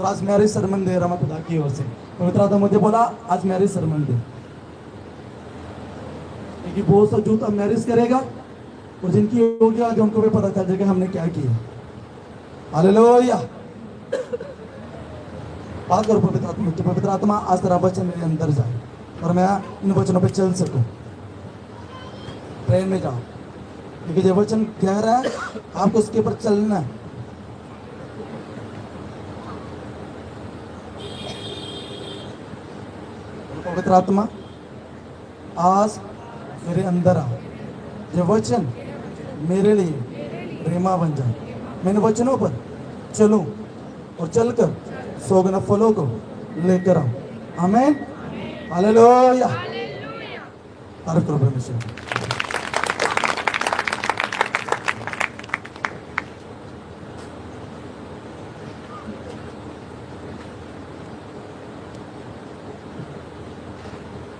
और आज मैरिज सरमन दे रहा मैं खुदा की ओर से। पवित्र आत्मा मुझे बोला आज मैरिज सरमन दे, क्योंकि बहुत सा जूता मैरिज करेगा और जिनकी हो गया आज उनको भी पता चल जाएगा हमने क्या किया। हालेलुया। बात करो पवित्र आत्मा, पवित्र आत्मा आज तेरा वचन मेरे अंदर जाए और मैं इन वचनों पे चल सकूं। ट्रेन में जाओ, क्योंकि जो वचन कह रहा है आपको उसके ऊपर चलना है। पवित्र आत्मा आज मेरे अंदर आ, ये वचन मेरे लिए रेमा बन जाए। मैं इन वचनों पर चलूं और चलकर 100 गुना फलों को लेकर आऊं। आमीन। हालेलुया। तारीफ करो परमेश्वर।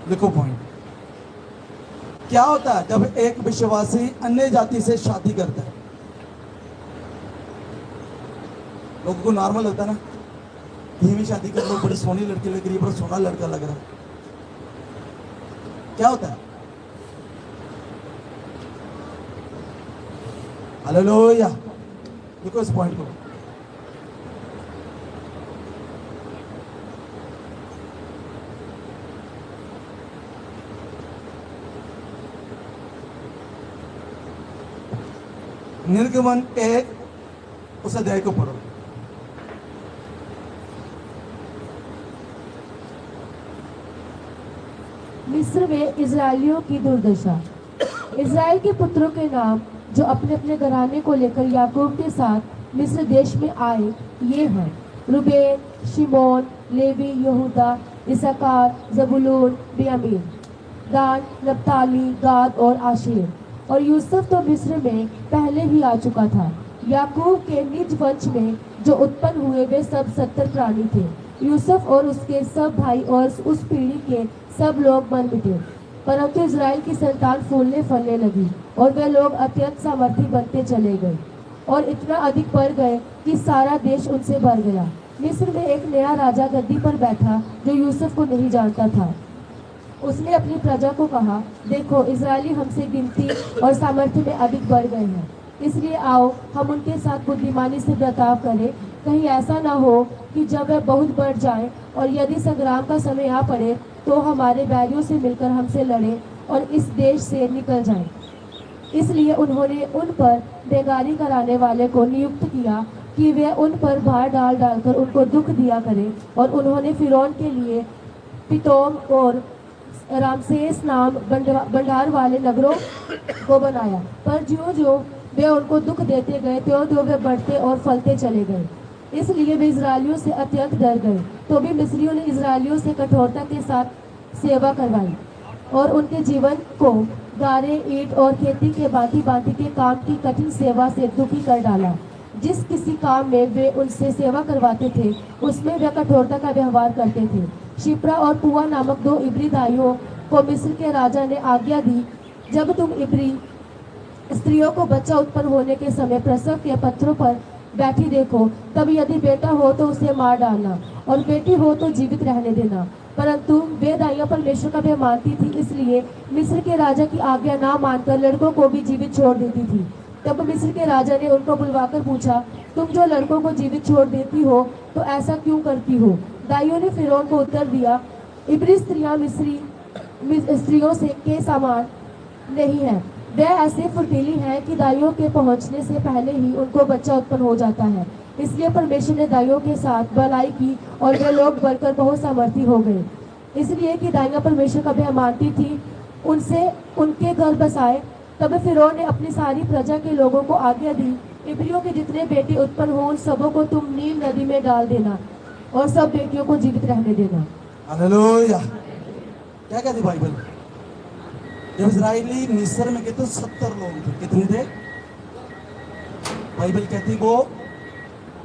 देखो पॉइंट क्या होता है जब एक विश्वासी अन्य जाति से शादी करता है। लोगों को नॉर्मल होता है ना, धीमी शादी कर लो, बड़ी सोनी लड़की लग रही है, बड़ा सोना लड़का लग रहा है। क्या होता है? हालेलुया। देखो इस पॉइंट को, निर्गमन 1 उस अध्याय को पढ़ो। मिस्र में इजरायलियों की दुर्दशा। इजराइल के पुत्रों के नाम जो अपने अपने घराने को लेकर याकूब के साथ मिस्र देश में आए ये हैं: रूबेन, शिमोन, लेवी, यहूदा, इसाकार, जबूलून, बिन्यामीन, दान, नप्ताली, गाद और आशेर। और यूसुफ तो मिस्र में पहले ही आ चुका था। याकूब के निज वंश में जो उत्पन्न हुए वे सब 70 प्राणी थे। यूसुफ और उसके सब भाई और उस पीढ़ी के सब लोग मर मिटे, परंतु इजराइल की संतान फूलने फलने लगी और वे लोग अत्यंत सामर्थी बनते चले गए और इतना अधिक बढ़ गए कि सारा देश उनसे भर गया। मिस्र में एक नया राजा गद्दी पर बैठा जो यूसुफ को नहीं जानता था। उसने अपनी प्रजा को कहा, देखो इजरायली हमसे गिनती और सामर्थ्य में अधिक बढ़ गए हैं, इसलिए आओ हम उनके साथ बुद्धिमानी से बर्ताव करें। कहीं ऐसा ना हो कि जब वह बहुत बढ़ जाए और यदि संग्राम का समय आ पड़े तो हमारे बैरियों से मिलकर हमसे लड़े और इस देश से निकल जाएं। इसलिए उन्होंने उन पर बेगारी कराने वाले को नियुक्त किया कि वे उन पर भार डाल डालकर उनको दुख दिया करें। और उन्होंने फिरौन के लिए पितोम और रामसेस नाम भंडार वाले नगरों को बनाया, पर ज्यों ज्यों वे उनको दुख देते गए त्यों त्यों वे बढ़ते और फलते चले गए। इसलिए वे इजरायलियों से अत्यंत डर गए। तो भी मिस्रियों ने इजरायलियों से कठोरता के साथ सेवा करवाई और उनके जीवन को गारे, ईंट और खेती के भांति भांति के काम की कठिन सेवा से दुखी कर डाला। जिस किसी काम में वे उनसे सेवा करवाते थे उसमें वे कठोरता का व्यवहार करते थे। शिप्रा और पुआ नामक 2 इब्री दाइयों को मिस्र के राजा ने आज्ञा दी, जब तुम इब्री स्त्रियों को बच्चा उत्पन्न होने के समय प्रसव के पत्थरों पर बैठी देखो, तब यदि बेटा हो तो उसे मार डालना और बेटी हो तो जीवित रहने देना। परंतु वे दाइयां परमेश्वर का भय मानती थी, इसलिए मिस्र के राजा की आज्ञा ना मानकर लड़कों को भी जीवित छोड़ देती थी। तब मिस्र के राजा ने उनको बुलवाकर पूछा, तुम जो लड़कों को जीवित छोड़ देती हो तो ऐसा क्यों करती हो? दाइयों ने फिरौन को उत्तर दिया, इब्री स्त्रियां मिस्री स्त्रियों से के समान नहीं है। वे ऐसे फुर्तीली हैं कि दाइयों के पहुंचने से पहले ही उनको बच्चा उत्पन्न हो जाता है। इसलिए परमेश्वर ने दाइयों के साथ भलाई की और वे लोग बढ़कर बहुत सामर्थी हो गए। इसलिए कि दाइयां परमेश्वर का भय मानती थी, उनसे उनके घर बसाए। तब फिरौन ने अपनी सारी प्रजा के लोगों को आज्ञा दी, इब्रियों के जितने बेटे उत्पन्न हो उन सबों को तुम नील नदी में डाल देना और सब बेटियों को जीवित रहने देना। हालेलुया। क्या कहती बाइबल? जब इजराइली मिस्र में गए तो 70 लोग थे। कितने थे? बाइबल कहती वो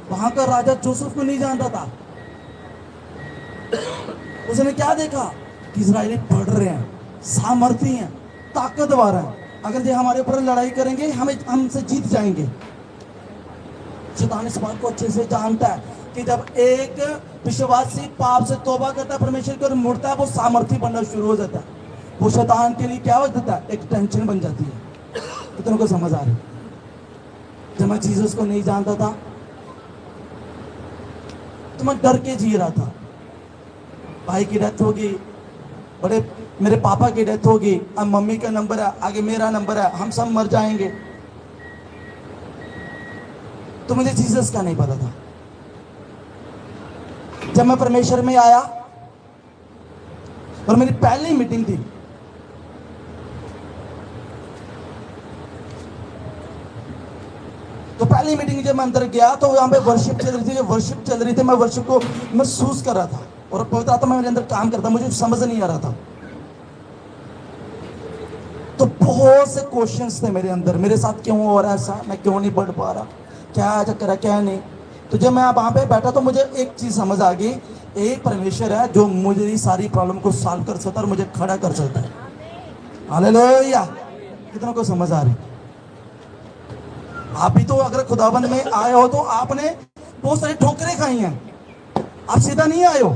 वहां का राजा जोसेफ को नहीं जानता था। उसने क्या देखा कि इजराइली बढ़ रहे हैं, सामर्थी हैं, ताकतवर हैं, अगर ये हमारे ऊपर लड़ाई करेंगे हमें हमसे जीत जाएंगे। शैतान इस बात को अच्छे से जानता है कि कि जब एक विश्वासी पाप से तौबा करता है, परमेश्वर की ओर मुड़ता है, वो सामर्थ्य बनना शुरू हो जाता है। वो शैतान के लिए क्या हो जाता है? एक टेंशन बन जाती है। कितनों को समझ आ रही? जब मैं जीसस को नहीं जानता था तो मैं डर के जी रहा था। भाई की डेथ होगी, बड़े मेरे पापा की डेथ होगी, अब मम्मी का नंबर है, आगे मेरा नंबर है, हम सब मर जाएंगे। तो मुझे जीसस का नहीं पता था। जब मैं परमेश्वर में आया और मेरी पहली मीटिंग थी, तो पहली मीटिंग जब मैं अंदर गया तो वहां पे वर्शिप चल रही थी। जब वर्शिप चल रही थी, मैं वर्शिप को महसूस कर रहा था और पवित्र आत्मा मेरे अंदर काम करता, मुझे समझ नहीं आ रहा था। तो बहुत से क्वेश्चंस थे मेरे अंदर, मेरे साथ क्यों हो रहा है ऐसा, मैं क्यों नहीं बढ़ पा रहा, क्या चक्कर है, क्या नहीं। तो जब मैं वहां पे बैठा तो मुझे एक चीज समझ आ गई, एक परमेश्वर है जो मुझे सारी प्रॉब्लम को सॉल्व कर सकता है और मुझे खड़ा कर सकता है। हालेलुया। कितनों को समझ आ रही? आप भी तो अगर खुदाबंद में आए हो तो आपने बहुत सारी ठोकरें खाई हैं, आप सीधा नहीं आए हो।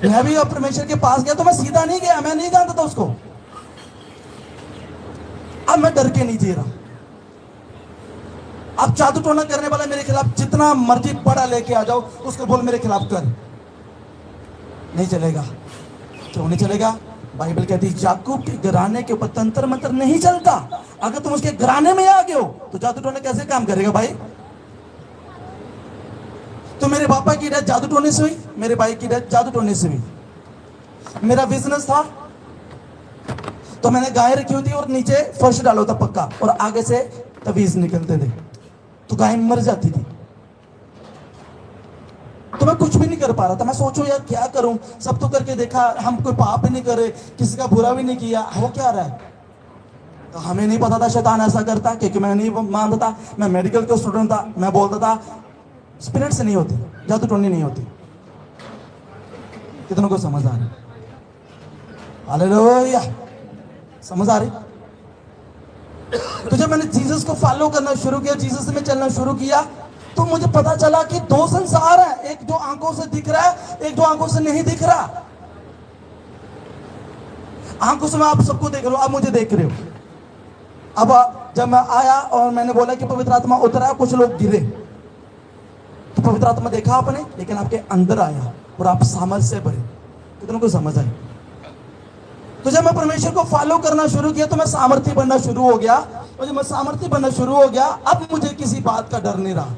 मैं भी परमेश्वर के पास गया तो मैं सीधा नहीं गया, मैं नहीं जानता था उसको। अब मैं डर के नहीं जी रहा। अब जादू टोना करने वाला मेरे खिलाफ जितना मर्जी बड़ा लेके आ जाओ, उसको बोल मेरे खिलाफ कर, नहीं चलेगा। क्यों नहीं चलेगा? बाइबल कहती है याकूब के घराने के ऊपर तंत्र मंत्र नहीं चलता। अगर तुम उसके घराने में आ गए हो तो जादू टोना कैसे काम करेगा भाई? तो मेरे पापा की डेथ जादू टोने से हुई, मेरे भाई की डेथ जादू टोने से हुई। मेरा बिजनेस था तो मैंने गाय रखी हुई थी और नीचे फर्श डाला था पक्का, और आगे से तवीज निकलते थे तो गाय मर जाती थी। तो मैं कुछ भी नहीं कर पा रहा था। मैं सोचो यार क्या करूं, सब तो करके देखा, हम कोई पाप भी नहीं करे, किसी का बुरा भी नहीं किया, हो क्या रहा है? तो हमें नहीं पता था शैतान ऐसा करता, क्योंकि मैं नहीं मानता था। मैं मेडिकल का स्टूडेंट था, मैं बोलता था स्पिरिट से नहीं होती, जादू टोनी नहीं होती। कितनों को समझ आ रही? हालेलुया। समझ आ रही? तो जब मैंने जीसस को फॉलो करना शुरू किया, जीसस में चलना शुरू किया, तो मुझे पता चला कि दो संसार है, एक जो आंखों से दिख रहा है, एक जो आंखों से नहीं दिख रहा। आंखों से मैं आप सबको देख रहा हूं, आप मुझे देख रहे हो। अब जब मैं आया और मैंने बोला कि पवित्र आत्मा उतरा, कुछ लोग गिरे, तो पवित्र आत्मा देखा आपने, लेकिन आपके अंदर आया और आप सामर्थ से भरे। कितनों को समझ आई? तो जब मैं परमेश्वर को फॉलो करना शुरू किया तो मैं सामर्थ्य बनना शुरू हो गया, और जब मैं सामर्थ्य बनना शुरू हो गया, अब मुझे किसी बात का डर नहीं रहा।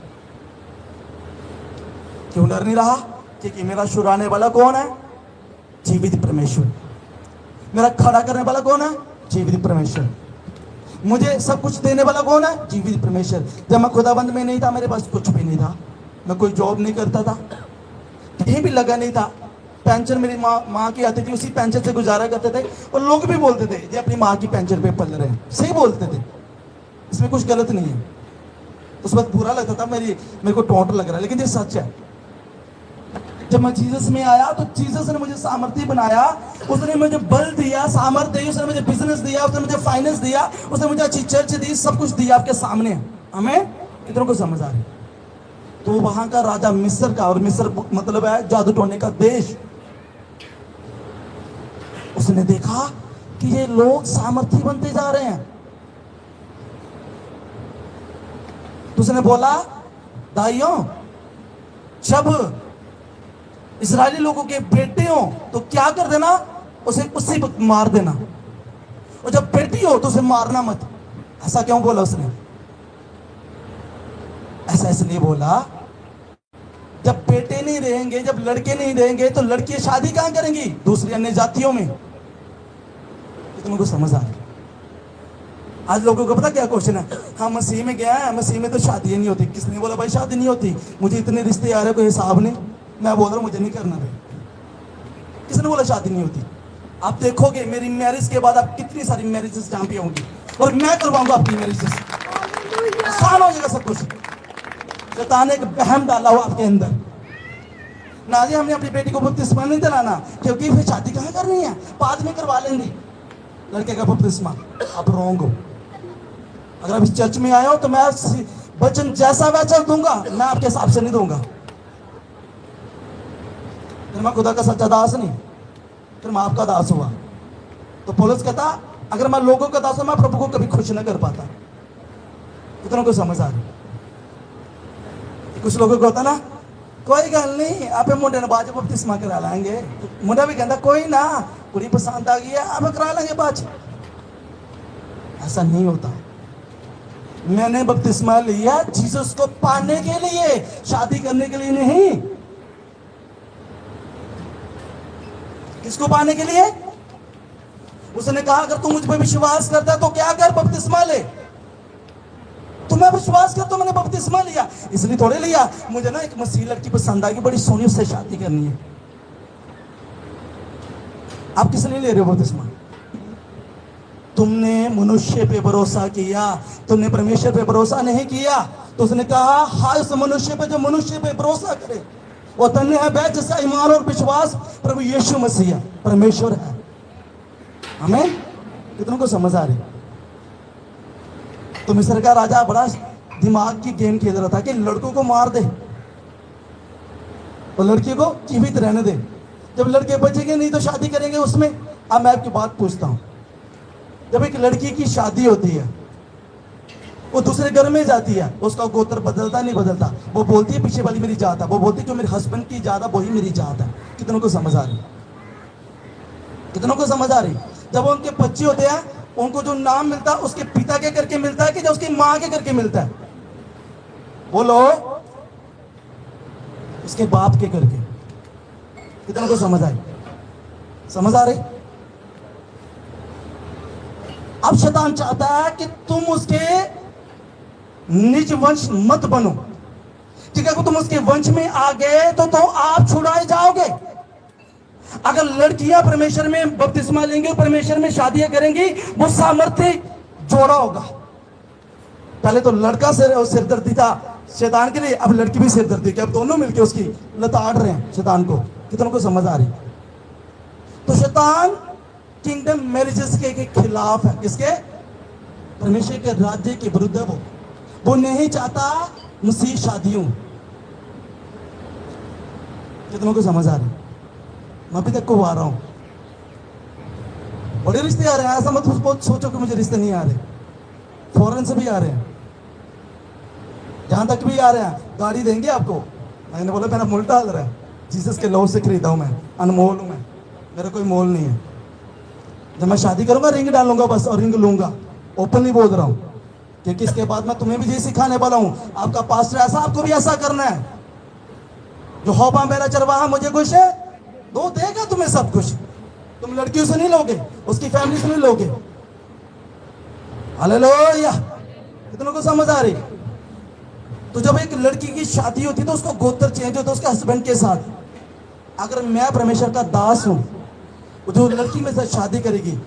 क्यों डर नहीं रहा? क्योंकि मेरा छुड़ाने वाला कौन है? जीवित परमेश्वर। मेरा खड़ा करने वाला कौन है? जीवित परमेश्वर। मुझे सब कुछ देने वाला कौन है? जीवित परमेश्वर। जब मैं खुदाबंद में नहीं था, मेरे पास कुछ भी नहीं था, मैं कोई जॉब नहीं करता था, कहीं भी लगा नहीं था। पेंशन मेरी माँ की आती थी, उसी पेंशन से गुजारा करते थे, और लोग भी बोलते थे ये अपनी माँ की पेंशन पे पल रहे हैं। सही बोलते थे, इसमें कुछ गलत नहीं है। उस वक्त बुरा लगता था, मेरे को टोंट लग रहा है, लेकिन ये सच है। जब मैं जीसस में आया तो जीसस ने मुझे सामर्थ्य बनाया, उसने मुझे बल दिया, सामर्थ्य दी, उसने मुझे बिजनेस दिया, उसने मुझे फाइनेंस दिया, उसने मुझे अच्छी चर्च दी, सब कुछ दिया आपके सामने। हमें कितनों को समझ आ रही? तो वहां का राजा मिस्र का, और मिस्र मतलब है जादू टोने का देश, उसने देखा कि ये लोग सामर्थ्य बनते जा रहे हैं, तो उसने बोला दाइयों, जब इस्राएली लोगों के बेटे हो तो क्या कर देना, उसे उसी वक्त मार देना, और जब बेटी हो तो उसे मारना मत। ऐसा क्यों बोला उसने? ऐसा इसलिए बोला, जब बेटे नहीं रहेंगे, जब लड़के नहीं रहेंगे, तो लड़कियां शादी कहां करेंगी? दूसरी अन्य जातियों में। तुमको समझ आ रहा? आज लोगों को पता क्या क्वेश्चन है? हाँ मसीह में गया है, मसीह में तो शादी नहीं होती। किसने बोला भाई शादी नहीं होती? मुझे इतने रिश्ते आ रहे, कोई हिसाब नहीं। मैं बोल रहा हूँ मुझे नहीं करना भाई। किसने बोला शादी नहीं होती? आप देखोगे मेरी मैरिज के बाद आप कितनी सारी मैरिजेस जहां पे होंगी, और मैं करवाऊंगा अपनी मैरिजेस। आसान हो जाएगा सब कुछ। शैतान ने एक बहम डाला हो आपके अंदर, ना जी हमने अपनी बेटी को बपतिस्मा नहीं दिलाना, क्योंकि फिर शादी कहाँ करनी है, बाद में करवा लेंगे लड़के का बपतिस्मा। आप रॉन्ग हो। अगर आप इस चर्च में आए हो तो मैं वचन जैसा वैसा दूंगा, मैं आपके हिसाब से नहीं दूंगा। फिर मैं खुदा का सच्चा दास नहीं, फिर मैं आपका दास हुआ। तो पौलुस कहता अगर मैं लोगों का दास हूं, मैं प्रभु को कभी खुश न कर पाता। कितनों को समझ आ रही? कुछ लोगों को होता ना, कोई गल नहीं आप मुंडे ने बाद बपतिस्मा करा लेंगे, मुंडा भी कहता कोई ना कुड़ी पसंद आ गई है आप करा लेंगे बाद। ऐसा नहीं होता। मैंने बपतिस्मा लिया जीसस को पाने के लिए, शादी करने के लिए नहीं। किसको पाने के लिए? उसने कहा अगर तू मुझ पर विश्वास करता है तो क्या कर, बपतिस्मा ले। तुम्हें विश्वास कर तो मैंने बपतिस्मा लिया, इसलिए थोड़े लिया मुझे ना एक मसीह लड़की पसंद आई, बड़ी सोनी, उससे शादी करनी है। आप किस लिए ले रहे हो बपतिस्मा? तुमने मनुष्य पे भरोसा किया, तुमने परमेश्वर पे भरोसा नहीं किया। तो उसने कहा हाय उस मनुष्य पे जो मनुष्य पे भरोसा करे, वो धन्य है वह जिसका ईमान और विश्वास प्रभु यीशु मसीह परमेश्वर है। हमें कितनों को समझ आ रही? तो मिस्र का राजा बड़ा दिमाग की गेम खेल रहा था कि लड़कों को मार दे और लड़की को जीवित रहने दे, जब लड़के बचेंगे नहीं तो शादी करेंगे उसमें। अब मैं आपकी बात पूछता हूं, जब एक लड़की की शादी होती है, वो दूसरे घर में जाती है, उसका गोत्र बदलता नहीं बदलता, वो बोलती है पीछे वाली मेरी जात है, वो बोलती है जो मेरे हस्बैंड की जात है वही मेरी जात है। कितनों को समझ आ रही? कितनों को समझ आ रही? जब उनके बच्चे होते हैं, उनको जो नाम मिलता है उसके पिता के करके मिलता है कि जो उसकी मां के करके मिलता है? बोलो, उसके बाप के करके। कितनों को समझ आई? समझ आ रही? अब शैतान चाहता है कि तुम उसके निज वंश मत बनो, ठीक है? अगर तुम उसके वंश में आ गए तो आप छुड़ाए जाओगे। अगर लड़कियां परमेश्वर में बपतिस्मा लेंगे, परमेश्वर में शादियां करेंगी, वो सामर्थ्य जोड़ा होगा। पहले तो लड़का सिरदर्दी था शैतान के लिए, अब लड़की भी सिरदर्दी की, अब दोनों मिलकर उसकी लताड़ रहे हैं शैतान को। कितनों को समझ आ रही? तो शैतान किंगडम मैरिजेस के खिलाफ है। किसके? परमेश्वर के राज्य के विरुद्ध है। वो नहीं चाहता मसीह शादियों। कितनों को समझ आ रही? मैं अभी तक को आ रहा हूं, बड़े रिश्ते आ रहे हैं, ऐसा मत बहुत सोचो कि मुझे रिश्ते नहीं आ रहे। फॉरेन से भी आ रहे हैं, जहां तक भी आ रहे हैं। गाड़ी देंगे आपको? मैंने बोला मेरा मूल डाल रहा है, जीसस के लहू से खरीदा हूं मैं, अनमोल हूं मैं, मेरा कोई मोल नहीं है। जब मैं शादी करूंगा रिंग डालूंगा बस, और रिंग लूंगा। ओपनली बोल रहा हूं, क्योंकि इसके बाद मैं तुम्हें भी यही सिखाने वाला हूं। आपका पास्टर ऐसा, आपको भी ऐसा करना है। जो होबा मेरा चरवाहा मुझे खुश है, वो देगा तुम्हें सब कुछ। तुम लड़कियों से नहीं लोगे, उसकी फैमिली से नहीं लोगे। हालेलुया! कितनों को समझ आ रही? तो जब एक लड़की की शादी होती है तो उसका गोत्र चेंज होता है उसके हस्बैंड के साथ। अगर मैं परमेश्वर का दास हूं, जो लड़की में से शादी करेगी,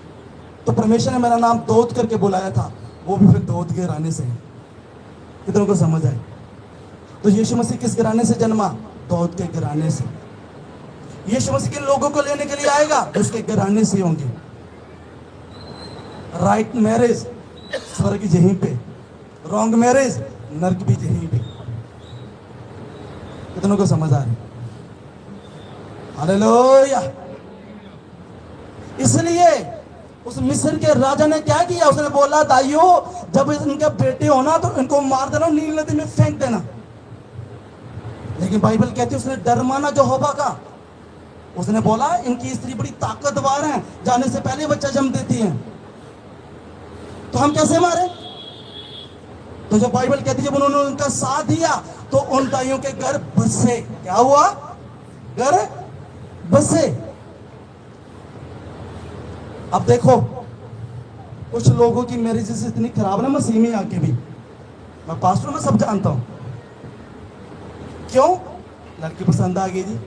तो परमेश्वर ने मेरा नाम दौद करके बुलाया था, वो भी फिर दौद के घराने से। कितनों को समझ आए? तो यीशु मसीह किस घराने से जन्मा? दौद के घराने से। यीशु मसीह के लोगों को लेने के लिए आएगा, उसके घराने से होंगे। राइट मैरिज स्वर्ग यहीं पे, रॉन्ग मैरिज नर्क भी यहीं पे। कितनों को समझ आ रही? हालेलुया! इसलिए उस मिस्र के राजा ने क्या किया? उसने बोला दाइयों, जब इनके बेटे होना तो इनको मार देना, नील नदी में फेंक देना। लेकिन बाइबल कहती है उसने डर माना जो होबा का। उसने बोला इनकी स्त्री बड़ी ताकतवर है, जाने से पहले बच्चा जन्म देती है, तो हम कैसे मारे? तो जब बाइबल कहती है जब उन्होंने उनका साथ दिया तो उन दाइयों के घर बसे। क्या हुआ? घर बसे। अब देखो कुछ लोगों की मैरिजेस इतनी खराब ना मसीह में आके भी, मैं पास्टर में सब जानता हूं। क्यों? लड़की पसंद आ गई जी,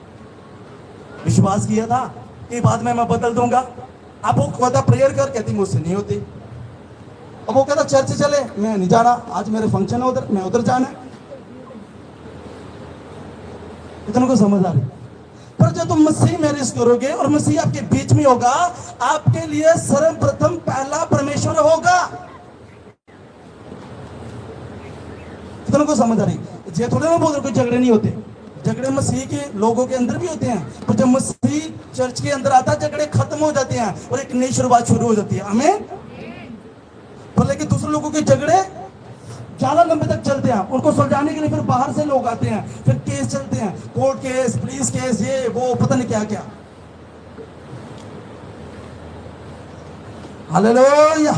विश्वास किया था कि बाद में मैं बदल दूंगा। अब वो कहता प्रेयर कर, कहती मुझसे नहीं होती। अब वो कहता चर्च चले, मैं नहीं जाना, आज मेरे फंक्शन है उधर, मैं उधर जाना है। इतना को समझ आ रही? पर जब तुम मसीह मैरिज करोगे और मसीह आपके बीच में होगा, आपके लिए सर्वप्रथम पहला परमेश्वर होगा। कितनों को समझ आ रही? ये थोड़े ना बोल रहे कोई झगड़े नहीं होते, झगड़े मसीह के लोगों के अंदर भी होते हैं, तो जब मसीह चर्च के अंदर आता है झगड़े खत्म हो जाते हैं और एक नई शुरुआत शुरू हो जाती है। आमीन। पर लेकिन दूसरे लोगों के झगड़े ज्यादा लंबे तक चलते हैं, उनको सुलझाने के लिए फिर बाहर से लोग आते हैं, फिर केस चलते हैं, कोर्ट केस, पुलिस केस, ये वो पता नहीं क्या क्या। हालेलुया।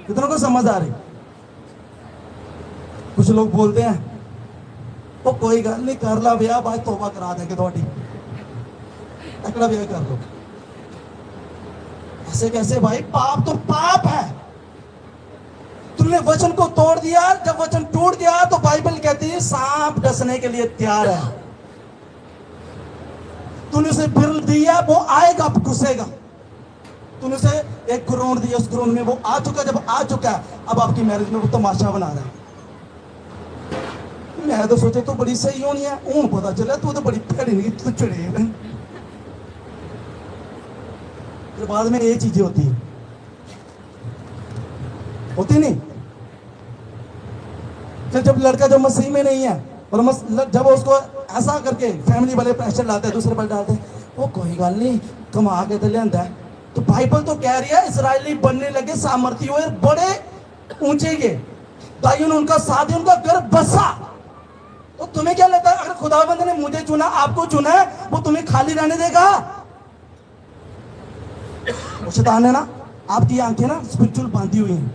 कितनों को समझ आ रही? कुछ लोग बोलते हैं तो कोई गल नहीं, कर ला ब्याह, बाद तौबा करा देंगे थोड़ी, तकड़ा ब्याह कर लो। ऐसे कैसे भाई? पाप तो पाप है। तुमने वचन को तोड़ दिया, जब वचन टूट गया तो बाइबल कहती है सांप डसने के लिए तैयार है। तूने उसे बिरल दिया, वो आएगा, घुसेगा। तूने उसे एक ग्राउंड दिया, उस ग्राउंड में वो आ चुका, जब आ चुका है अब आपकी मैरिज में वो तमाशा बना रहा है। मैं तो सोचा तो बड़ी सही होनी है, हूं पता चला तू तो बड़ी भैड़ी नहीं, तू चढ़ेल। फिर बाद में ये चीजें होती है, होती नहीं। फिर जब लड़का जो मसीह में नहीं है और जब उसको ऐसा करके फैमिली वाले प्रेशर लाते हैं, दूसरे पर डालते हैं, वो कोई गल नहीं कमा के तो लिया है। तो बाइबल तो कह रही है इस्राएली बनने लगे सामर्थी हुए, बड़े ऊंचे गए, दाइयों ने उनका साथ दिया, उनका घर बसा। तो तुम्हें क्या लगता है अगर खुदाबंद ने मुझे चुना, आपको चुना है, वो तुम्हें खाली रहने देगा? वो शैतान है ना, आपकी आंखें ना स्पिरिचुअल बांधी हुई हैं।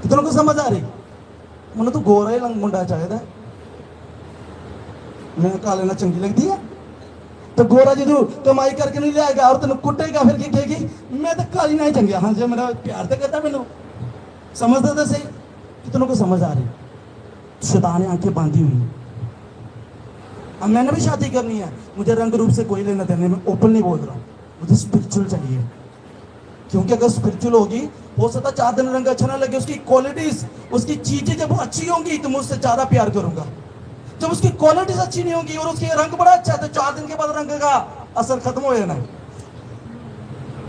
कितनों को समझ आ रही? मैंने तो गोरा ही लंग मुंडा चाहिए, मैं काले ना चंगी लगती है। तो गोरा जी तू कमाई करके नहीं लियाएगा और तेन कुटेगा, फिर की कहेगी मैं तो काली ना ही चंगी। हाँ जी, मेरा प्यार तो करता, मैनू समझते तो सही। कितनों को समझ आ रही? शैतान ने आंखें बांधी हुई। अब मैंने भी शादी करनी है, मुझे रंग रूप से कोई लेना देने, मैं ओपन नहीं बोल रहा हूँ, मुझे स्पिरिचुअल चाहिए। क्योंकि अगर स्पिरिचुअल होगी, हो सकता 4 दिन रंग अच्छा ना लगे, उसकी क्वालिटीज, उसकी चीजें जब वो अच्छी होंगी तो मैं उससे ज्यादा प्यार करूंगा। जब उसकी क्वालिटीज अच्छी नहीं होंगी और उसकी रंग बड़ा अच्छा है तो 4 दिन के बाद रंग का असर खत्म हो जाना।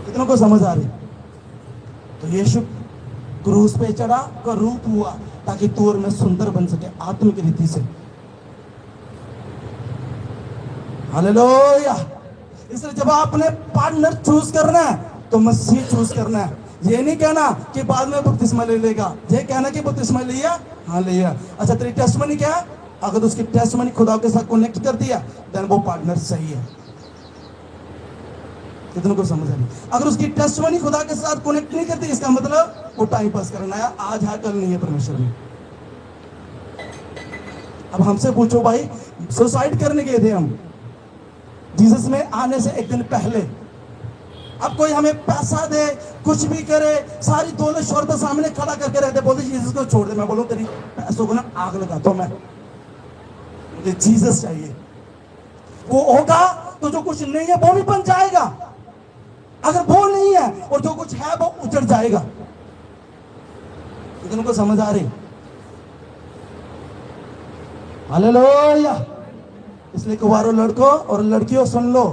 कितनों को समझ आ रही? तो यीशु क्रूस पे चढ़ा का रूप हुआ ताकि तू और मैं सुंदर बन सके आत्मिक रीति से। हालेलुया। इसलिए जब आपने पार्टनर चूज करना है तो मसीह चूज करना है। ये नहीं कहना कि बाद में बपतिस्मा ले लेगा, ये कहना कि बपतिस्मा लिया, हाँ लिया। अच्छा तेरी टेस्टमनी क्या है? अगर उसकी टेस्टमनी खुदा के साथ कनेक्ट कर दिया देन वो पार्टनर सही है। कितनों को समझ आ रही? अगर उसकी टेस्टमनी खुदा के साथ कनेक्ट नहीं करती, इसका मतलब वो टाइम पास करना है, आज है कल नहीं है परमेश्वर में। अब हमसे पूछो भाई, सुसाइड करने गए थे हम जीसस में आने से एक दिन पहले। अब कोई हमें पैसा दे, कुछ भी करे, सारी दौलत शोहरत सामने खड़ा करके रहते, बोलते जीसस को छोड़ दे। मैं बोलूं तेरी पैसों को ना आग लगाता हूं मैं, मुझे जीसस चाहिए। वो होगा तो जो कुछ नहीं है वो भी बन जाएगा, अगर वो नहीं है और जो कुछ है वो उजड़ जाएगा। इतने को समझ आ रही? हालेलुया। इसलिए कुंवारों लड़कों और लड़कियों सुन लो,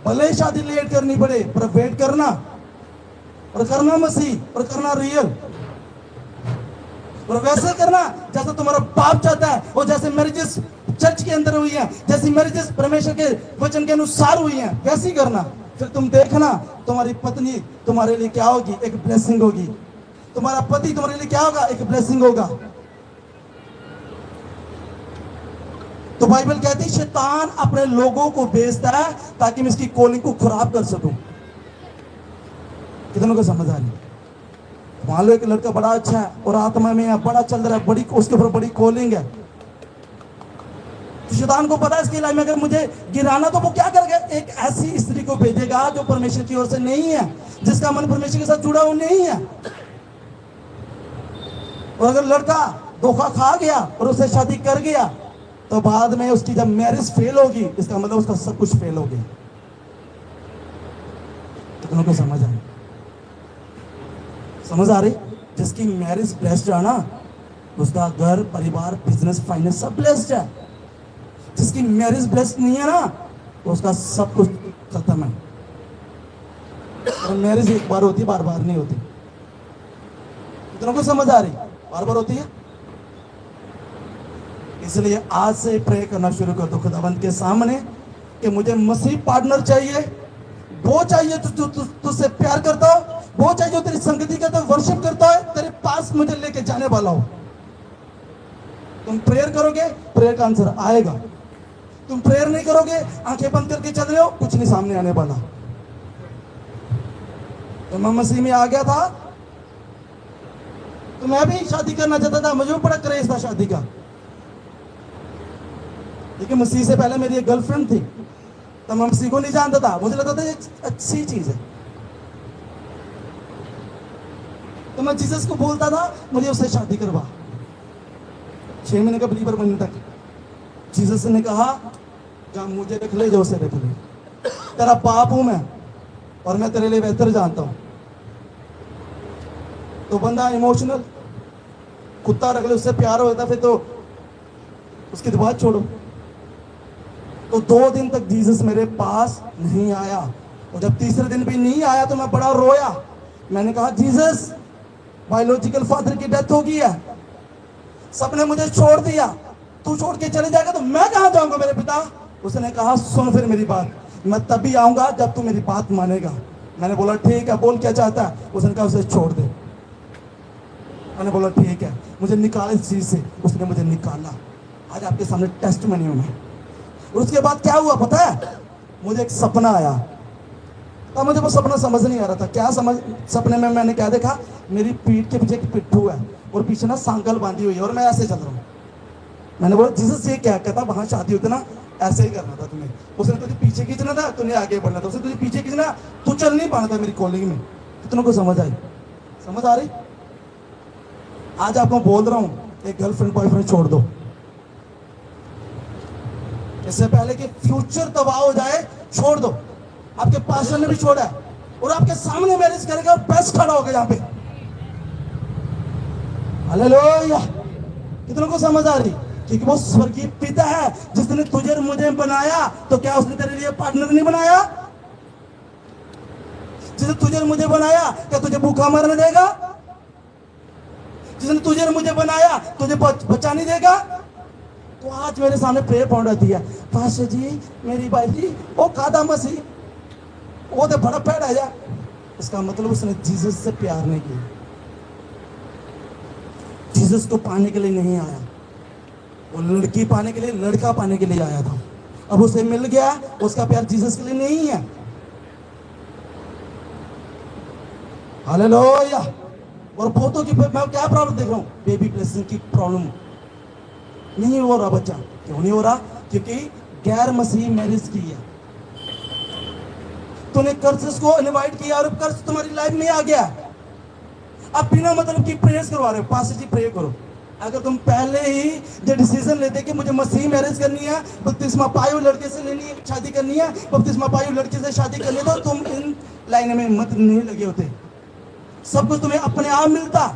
भले ही शादी लेट करनी पड़े पर वेट करना, और करना मसीह, और करना रियल, और वैसे करना जैसा तुम्हारा बाप चाहता है, और जैसे मैरिजेस चर्च के अंदर हुई है, जैसी मैरिजेस परमेश्वर के वचन के अनुसार हुई है, वैसी करना। फिर तुम देखना तुम्हारी पत्नी तुम्हारे लिए क्या होगी, एक ब्लेसिंग होगी। तुम्हारा पति तुम्हारे लिए क्या होगा, एक ब्लेसिंग होगा। तो बाइबल कहती है शैतान अपने लोगों को बेचता है ताकि मैं इसकी कॉलिंग को खराब कर सकूं। कितनों को समझ आ रही? मान लो एक लड़का बड़ा अच्छा है और आत्मा में है, बड़ा चल रहा है, बड़ी उसके ऊपर बड़ी कॉलिंग है, तो शैतान को पता है इसकी लाइफ में अगर मुझे गिराना तो वो क्या करेगा, एक ऐसी स्त्री को भेजेगा जो परमेश्वर की ओर से नहीं है, जिसका मन परमेश्वर के साथ जुड़ा हुआ नहीं है। और अगर लड़का धोखा खा गया और उससे शादी कर गया तो बाद में उसकी जब मैरिज फेल होगी, इसका मतलब उसका सब कुछ फेल हो गया। कितनों को समझ आ रही? समझ आ रही? जिसकी मैरिज ब्लेस्ड है ना, उसका घर, परिवार, बिजनेस, फाइनेंस सब ब्लेस्ड है। जिसकी मैरिज ब्लेस्ड नहीं है ना, तो उसका सब कुछ खत्म है। और मैरिज एक बार होती है, बार बार नहीं होती। कितनों को समझ आ रही? बार बार होती है, इसलिए आज से प्रे करना शुरू कर दो खुदावंत के सामने कि मुझे मसीह पार्टनर चाहिए, वो चाहिए तुझसे प्यार करता हो, वो चाहिए जो तेरी संगति करता है, वर्शिप करता है, तेरे पास मुझे लेके जाने वाला हो। तुम प्रेयर करोगे, प्रेयर का आंसर आएगा। तुम प्रेयर नहीं करोगे, आंखें बंद करके चल रहे हो, कुछ नहीं सामने आने वाला। तो मैं मसीह में आ गया था तो मैं भी शादी करना चाहता था, मुझे भी बड़ा क्रेज था शादी का। लेकिन मसीह से पहले मेरी एक गर्लफ्रेंड थी, तो मैं मसीह को नहीं जानता था, मुझे लगता था ये अच्छी चीज है। तो मैं जीसस को बोलता था मुझे उससे शादी करवा। 6 महीने का बिलीवर बनने तक जीसस ने कहा जहां मुझे रख ले, जो उसे रख ले, तेरा बाप हूं मैं और मैं तेरे लिए बेहतर जानता हूं। तो बंदा इमोशनल, कुत्ता रख ले, उससे प्यार होता फिर तो उसकी बात छोड़ो। तो 2 दिन तक जीसस मेरे पास नहीं आया, और जब तीसरे दिन भी नहीं आया तो मैं बड़ा रोया। मैंने कहा जीसस, बायोलॉजिकल फादर की डेथ हो गई है, सबने मुझे छोड़ दिया, तू छोड़ के चले जाएगा तो मैं कहां जाऊंगा मेरे पिता। उसने कहा सुन फिर मेरी बात, मैं तभी आऊंगा जब तू मेरी बात मानेगा। मैंने बोला ठीक है, बोल क्या चाहता है। उसने कहा उसे छोड़ दे। मैंने बोला ठीक है, मुझे निकाल इस चीज से। उसने मुझे निकाला। आज आपके सामने टेस्ट मनी हूं मैं। और उसके बाद क्या हुआ पता है, मुझे एक सपना आया। तब मुझे वो सपना समझ नहीं आ रहा था क्या समझ। सपने में मैंने क्या देखा, मेरी पीठ के पीछे एक पिट्ठू है और पीछे ना सांकल बांधी हुई है और मैं ऐसे चल रहा हूँ। मैंने बोला जीसस ये क्या कहता, वहां शादी होती ना ऐसे ही करना था तुम्हें। उसने तुझे पीछे खींचना था, तूने आगे बढ़ना था। उसने तुझे पीछे खींचना, तू चल नहीं पाना था मेरी कॉलिंग में। कितनों को समझ आई? समझ आ रही? आज आपको बोल रहा हूं, एक गर्लफ्रेंड बॉयफ्रेंड छोड़ दो। इससे पहले कि फ्यूचर तबाह हो जाए, छोड़ दो। आपके पास्टर ने भी छोड़ा है और आपके सामने मैरिज करेगा और बेस्ट खड़ा होगा यहाँ पे। हालेलुया! कितनों को समझ आ रही? क्योंकि वो स्वर्गीय पिता है जिसने तुझे और मुझे बनाया, तो क्या उसने तेरे लिए पार्टनर नहीं बनाया? जिसने तुझे और मुझे बनाया, क्या तुझे भूखा मरने देगा? जिसने तुझे और मुझे बनाया, तुझे बचा नहीं देगा? तो आज मेरे सामने प्रेयर पहुंच रहती है, पास्टर जी मेरी भाई जी वो कादा मसीह वो तो बड़ा पैड है जा। इसका मतलब उसने जीसस से प्यार नहीं किया, जीसस को पाने के लिए नहीं आया, वो लड़की पाने के लिए, लड़का पाने के लिए आया था। अब उसे मिल गया, उसका प्यार जीसस के लिए नहीं है। हालेलुया! और बहुतों की मैं क्या प्रॉब्लम देख रहा हूं, बेबी ब्लेसिंग की प्रॉब्लम। नहीं हो रहा बच्चा, क्यों नहीं हो रहा? क्योंकि गैर मसीह मैरिज की है। तूने कर्ज को इनवाइट किया और कर्ज तुम्हारी लाइफ में आ गया। अब बिना मतलब की प्रेयर्स करवा रहे हो, पास जी प्रे करो। अगर तुम पहले ही जो डिसीजन लेते कि मुझे मसीह मैरिज करनी है, बपतिस्मा पाए हुए लड़के से लेनी है, शादी करनी है, बपतिस्मा पाए हुए लड़के से शादी करनी है, तो तुम इन लाइन में मत नहीं लगे होते। सब कुछ तुम्हें अपने आप मिलता,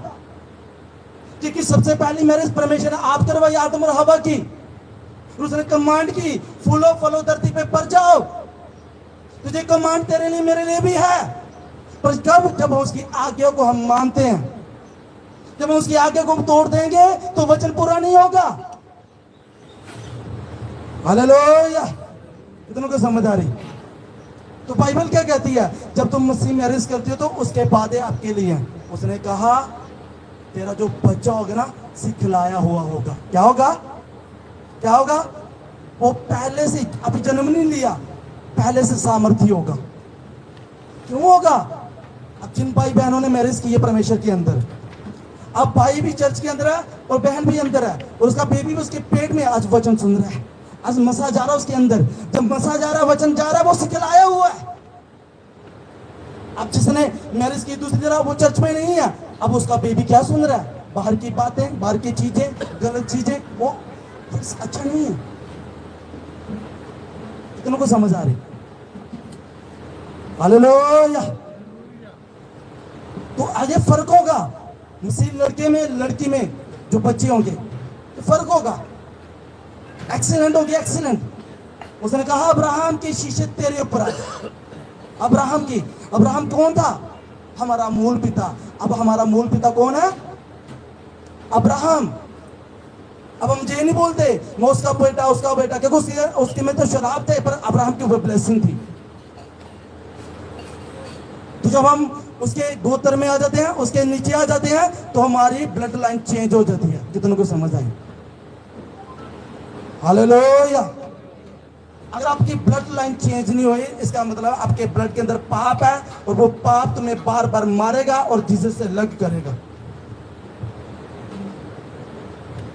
क्योंकि सबसे पहली मैरिज परमेश्वर ने आप करवाई, आदम और हवा की। उसने कमांड की, फूलो फलो धरती पे पर जाओ। तुझे कमांड तेरे लिए मेरे लिए भी है, पर जब उसकी आज्ञा को हम मानते हैं, जब हम उसकी आज्ञा को तोड़ देंगे तो वचन पूरा नहीं होगा। हालेलुया! कितनों को समझ आ रही? तो बाइबल क्या कहती है, जब तुम मसीह मैरिज करती हो तो उसके बाद आपके लिए उसने कहा तेरा जो बच्चा होगा ना सिखलाया हुआ होगा। क्या होगा? क्या होगा? वो पहले से, अभी जन्म नहीं लिया, पहले से सामर्थ्य होगा। क्यों होगा? अब जिन भाई बहनों ने मैरिज की है परमेश्वर के अंदर, अब भाई भी चर्च के अंदर है और बहन भी अंदर है, और उसका बेबी भी उसके पेट में आज वचन सुन रहा है, आज मसा जा रहा है उसके अंदर। जब मसा जा रहा है, वचन जा रहा है, वो सिखलाया हुआ है। अब जिसने मैरिज की दूसरी तरह, वो चर्च में नहीं है, अब उसका बेबी क्या सुन रहा है? बाहर की बातें, बाहर की चीजें, गलत चीजें, वो अच्छा नहीं है। कितनों को समझ आ रही? हालेलुया! तो आगे फर्क होगा मसीह लड़के में, लड़की में जो बच्चे होंगे, तो फर्क होगा। एक्सीलेंट होगी, एक्सीलेंट। उसने कहा अब्राहम की शीशे तेरे ऊपर आ। अब्राहम की, अब्राहम कौन था? हमारा मूल पिता। अब हमारा मूल पिता कौन है? अब्राहम। अब हम ये नहीं बोलते मैं उसका बेटा, क्योंकि उसके में तो शराब थे, पर अब्राहम की वो ब्लेसिंग थी। तो जब हम उसके गोत्र में आ जाते हैं, उसके नीचे आ जाते हैं, तो हमारी ब्लड लाइन चेंज हो जाती है। कितनों को समझ आई? हालेलुया। अगर आपकी ब्लड लाइन चेंज नहीं हुई, इसका मतलब आपके ब्लड के अंदर पाप है, और वो पाप तुम्हें बार बार मारेगा और जीसस से लग करेगा।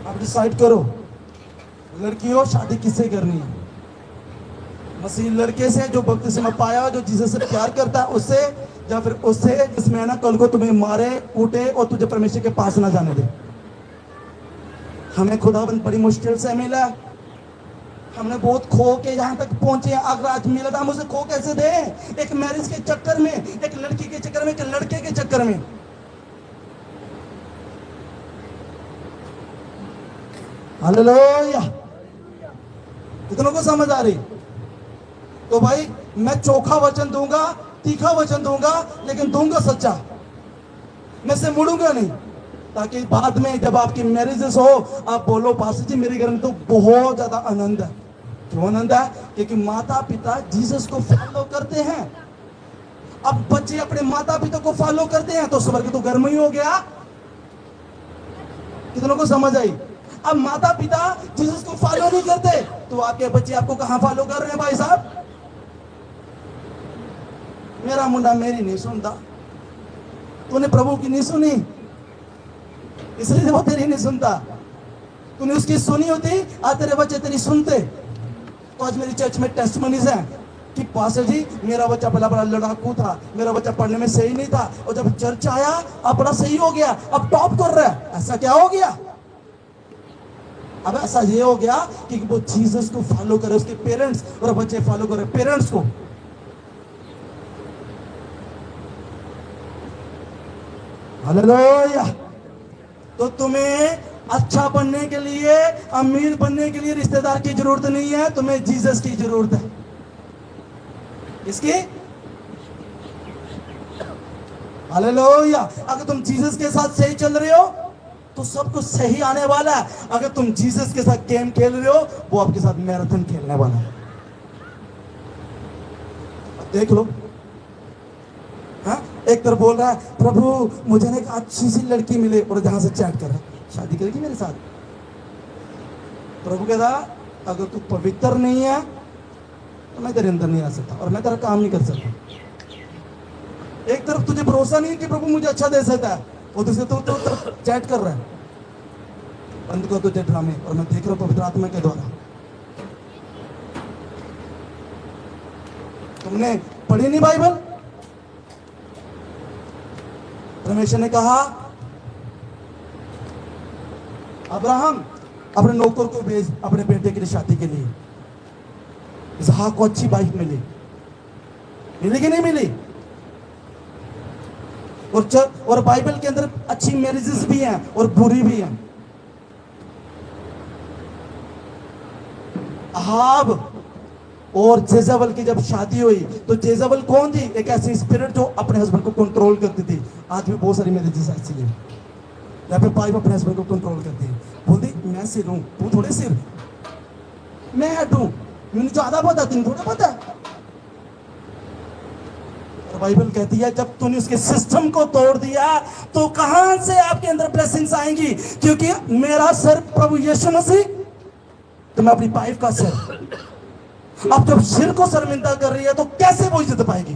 आप डिसाइड करो, लड़की हो शादी किससे करनी है? मसीह लड़के से जो बपतिस्मा पाया, जो जीसस से प्यार करता है उससे, या फिर उससे जिसमें ना कल को तुम्हें मारे कूटे और तुझे परमेश्वर के पास ना जाने दे। हमें खुदाबंद बड़ी मुश्किल से मिला, हमने बहुत खो के यहाँ तक पहुंचे हैं। अगर आज मिला था, हम उसे खो कैसे दे? एक मैरिज के चक्कर में, एक लड़की के चक्कर में, एक लड़के के चक्कर में। हालेलुया। कितनों को समझ आ रही? तो भाई मैं चोखा वचन दूंगा, तीखा वचन दूंगा, लेकिन दूंगा सच्चा। मैं से मुड़ूंगा नहीं, ताकि बाद में जब आपकी मैरिजेस हो आप बोलो पास्टर जी मेरे घर में तो बहुत ज्यादा आनंद है। क्यों आनंद है? क्योंकि माता पिता जीसस को फॉलो करते हैं। अब बच्चे अपने माता पिता को फॉलो करते हैं तो स्वर्ग तो घर में ही हो गया। कितनों को समझ आई? अब माता पिता जीसस को फॉलो नहीं करते तो आपके बच्चे आपको कहां फॉलो कर रहे हैं? भाई साहब, मेरा मुंडा मेरी नहीं सुनता, तूने प्रभु की नहीं सुनी इसलिए वो तेरी नहीं सुनता। तूने उसकी सुनी होती आज तेरे बच्चे तेरी सुनते। तो आज मेरी चर्च में टेस्टिमनीज है कि पास्टर जी मेरा बच्चा पहला बड़ा लड़ाकू था, मेरा बच्चा पढ़ने में सही नहीं था, और जब चर्च आया अब बड़ा सही हो गया, अब टॉप कर रहा है। ऐसा क्या हो गया? अब ऐसा ये हो गया कि वो जीसस को फॉलो करे, उसके पेरेंट्स, और बच्चे फॉलो करे पेरेंट्स को। हालेलुया। तो तुम्हें अच्छा बनने के लिए, अमीर बनने के लिए रिश्तेदार की जरूरत नहीं है, तुम्हें जीसस की जरूरत है। इसकी? हालेलुया। अगर तुम जीसस के साथ सही चल रहे हो तो सब कुछ सही आने वाला है। अगर तुम जीसस के साथ गेम खेल रहे हो, वो आपके साथ मैराथन खेलने वाला है। देख लो, हाँ, एक तरफ बोल रहा है प्रभु मुझे ना एक अच्छी सी लड़की मिले, और जहां से चैट कर रहा है शादी करेगी मेरे साथ। प्रभु कहता अगर तू पवित्र नहीं है तो मैं तेरे अंदर नहीं आ सकता और मैं तेरा काम नहीं कर सकता। एक तरफ तुझे भरोसा नहीं है कि प्रभु मुझे अच्छा दे सकता है, और दूसरी तरफ चैट कर रहा है। बंद कर तुझे ड्रामे, और मैं देख रहा हूं पवित्र आत्मा के द्वारा। तुमने पढ़ी नहीं बाइबल? परमेश्वर ने कहा अब्राहम अपने नौकर को भेज अपने बेटे के लिए शादी के लिए। इसहाक को अच्छी वाइफ मिली, मिली कि नहीं मिली? और बाइबल के अंदर अच्छी मैरिजेस भी हैं और बुरी भी हैं। अहाब और जेजबेल की जब शादी हुई तो जेजबेल कौन थी? एक ऐसी स्पिरिट जो अपने हस्बैंड को कंट्रोल करती थी। आज भी बहुत सारी मैरिजेस ऐसी हैं जहाँ पे वाइफ अपने हस्बैंड को कंट्रोल करती है। बोलती मैं सिर हूं, तू थोड़े सिर, मैं हेड हूं, मुझे ज्यादा पता, तुम थोड़ा पता। और बाइबल कहती है जब तूने उसके सिस्टम को तोड़ दिया तो कहां से आपके अंदर ब्लेसिंग्स आएंगी? क्योंकि मेरा सर प्रभु यीशु मसीह, तो मैं अपनी वाइफ का सर। अब जब सिर को शर्मिंदा कर रही है तो कैसे वो इज्जत पाएगी?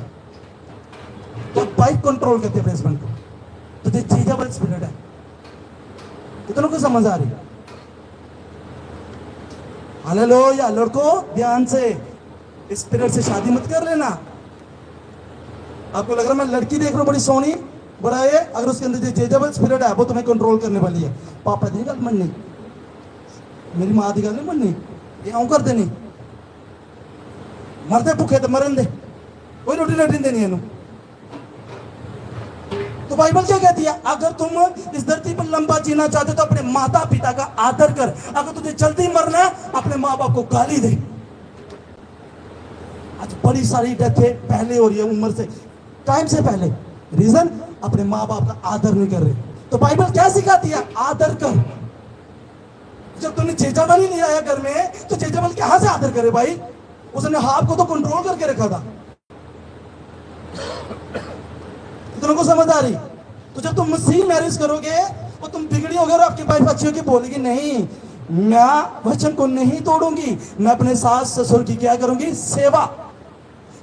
तो वाइफ कंट्रोल करती है हस्बैंड को, तो ये जेजबेल स्पिरिट है। कितनों को समझ आ रही? हालेलुया। लड़कों ध्यान से, स्पिरिट से शादी मत कर लेना। आपको लग रहा है मैं लड़की देख रहा हूं बड़ी सोनी बड़ा है, अगर उसके अंदर जेजबेल स्पिरिट है वो तुम्हें कंट्रोल करने वाली है। पापा दी गल मननी, मेरी मां दी गल नहीं मननी, ये आऊं कर देनी, मरते भुखे तो मरन दे, कोई रोटी नहीं देनी है। तो बाइबल क्या कहती है? अगर तुम इस धरती पर लंबा जीना चाहते हो तो अपने माता पिता का आदर कर। अगर तुझे जल्दी मरना है अपने माँ बाप को गाली दे। आज बड़ी सारी डेथें पहले हो रही है, उम्र से, टाइम से पहले। रीजन अपने माँ बाप का आदर नहीं कर रहे। तो बाइबल क्या सिखाती है? आदर कर। जब तूने चेचाबल ही नहीं आया घर में तो चेचाबल कहां से आदर करे भाई? उसने हाथ को तो कंट्रोल करके रखा था। तुम को समझ आ रही? तो जब तुम मसीह मैरिज करोगे तो तुम बिगड़ी होगे और आपकी वाइफ अच्छी होगी, बोलेगी नहीं मैं वचन को नहीं तोड़ूंगी, मैं अपने सास ससुर की क्या करूंगी? सेवा,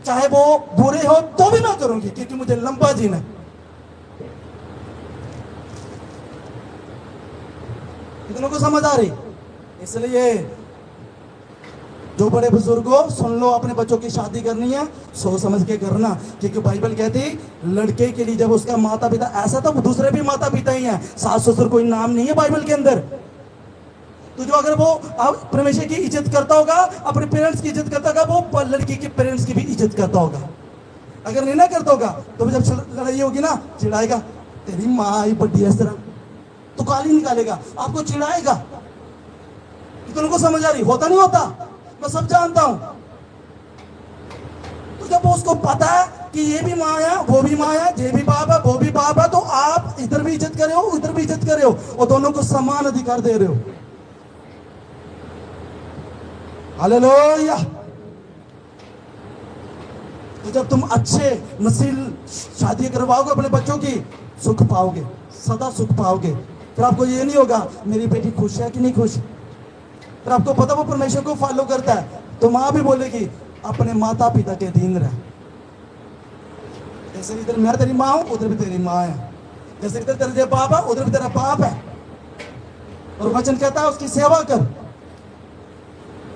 चाहे वो बुरे हो तो भी मैं करूंगी क्योंकि मुझे लंबा जीना है। कितनों को समझ आ रही? इसलिए जो बड़े बुजुर्गों सुन लो, अपने बच्चों की शादी करनी है सोच समझ के करना, क्योंकि बाइबल कहती लड़के के लिए जब उसका माता पिता ऐसा तो दूसरे भी माता पिता ही हैं, सास ससुर कोई नाम नहीं है बाइबल के अंदर। तो जो अगर वो परमेश्वर की इज्जत करता होगा, अपने पेरेंट्स की इज्जत करता होगा, वो लड़की के पेरेंट्स की भी इज्जत करता होगा। अगर नहीं ना करता होगा तो जब लड़ाई होगी ना चिढ़ाएगा, तेरी माँ आई बड्डी इस तरह, तो गाली निकालेगा, आपको चिढ़ाएगा। तुमको समझ आ रही? होता नहीं होता? मैं सब जानता हूं। तो जब उसको पता है कि ये भी माँ है वो भी माँ है, ये भी बाप है वो भी बाप है, तो आप इधर भी इज्जत करे हो उधर भी इज्जत करे हो और दोनों को समान अधिकार दे रहे हो। हालेलुया। तो जब तुम अच्छे नसील शादी करवाओगे अपने बच्चों की, सुख पाओगे, सदा सुख पाओगे। फिर आपको ये नहीं होगा मेरी बेटी खुश है कि नहीं खुश। फिर आपको पता वो परमेश्वर को फॉलो करता है, तो माँ भी बोलेगी अपने माता पिता के अधीन रह। जैसे इधर मैं तेरी माँ हूं उधर भी तेरी माँ है, जैसे इधर तेरे बाप है उधर भी तेरा बाप है। और वचन कहता है उसकी सेवा कर।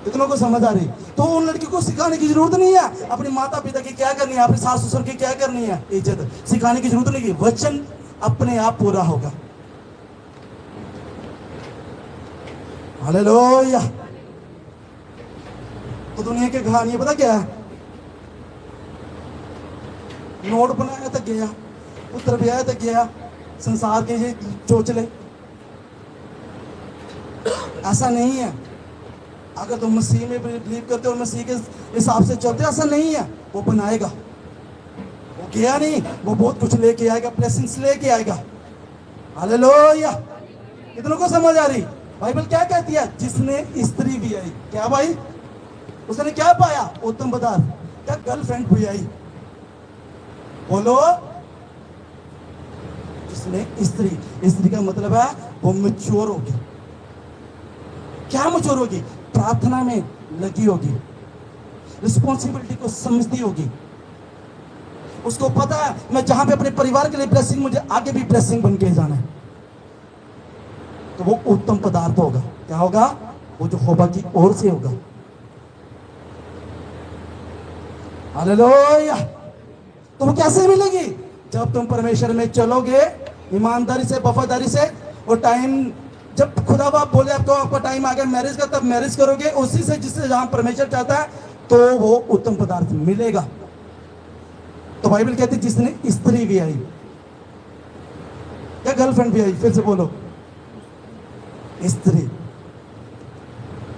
इतनों को समझ आ रही? तो उन लड़की को सिखाने की जरूरत नहीं है अपनी माता पिता की क्या करनी है, अपने सास ससुर की क्या करनी है, इज्जत सिखाने की जरूरत नहीं है। वचन अपने आप पूरा होगा। हालेलुया। तो दुनिया की कहानी पता क्या है? नोट बनाया तो गया, पुत्र ब्याह तो गया, संसार के ये चोचले। ऐसा नहीं है। अगर तुम मसीह में बिलीव करते हो, मसीह के हिसाब से चलते, ऐसा नहीं है। वो बनाएगा, वो गया नहीं, वो बहुत कुछ लेके आएगा, ब्लेसिंग्स लेके आएगा। हालेलुया। इतनों को समझ आ रही? बाइबल क्या कहती है? जिसने स्त्री भी आई, क्या भाई उसने क्या पाया? उत्तम पदार्थ। क्या गर्लफ्रेंड भी आई? बोलो। जिसने स्त्री का मतलब है वो मैच्योर होगी। क्या मैच्योर होगी? प्रार्थना में लगी होगी, रिस्पॉन्सिबिलिटी को समझती होगी। उसको पता है मैं जहां पे अपने परिवार के लिए ब्लेसिंग, मुझे आगे भी ब्लेसिंग बन के जाना है। तो वो उत्तम पदार्थ होगा। क्या होगा? वो जो होगा की ओर से होगा। हालेलुया। तो वो कैसे मिलेगी? जब तुम परमेश्वर में चलोगे ईमानदारी से, वफादारी से। और टाइम जब खुदा बाप बोले आपको आपका टाइम आ गया मैरिज का, तब मैरिज करोगे उसी से जिससे जहां परमेश्वर चाहता है, तो वो उत्तम पदार्थ मिलेगा। तो बाइबल कहती जिसने स्त्री भी आई, या गर्लफ्रेंड भी आई, फिर से बोलो स्त्री।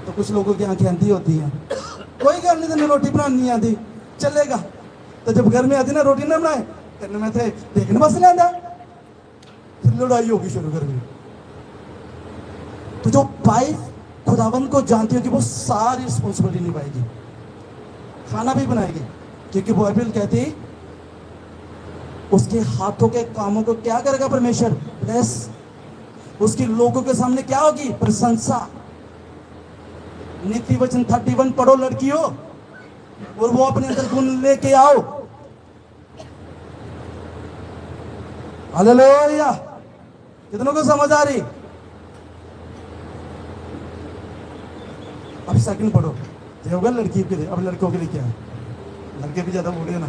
तो कुछ लोगों की आंखें अंधी होती हैं, कोई गल नहीं, तेने रोटी बनानी नहीं आती, चलेगा। तो जब घर में आती ना रोटी ना बनाए, तेने में थे देखने बस नहीं आता, फिर लड़ाई होगी शुरू कर दी। तो जो वाइफ खुदावंद को जानती होगी वो सारी रिस्पॉन्सिबिलिटी निभाएगी, खाना भी बनाएगी, क्योंकि बाइबल कहती उसके हाथों के कामों को क्या करेगा परमेश्वर? ब्लेस। उसकी लोगों के सामने क्या होगी? प्रशंसा। नीति वचन 31 पढ़ो लड़कियों, और वो अपने अंदर गुण लेके आओ। हालेलुया। कितनों को समझ आ रही? अब सेकंड पढ़ो, ये होगा लड़की के लिए। अब लड़कों के लिए क्या है? लड़के भी ज्यादा बूढ़े ना।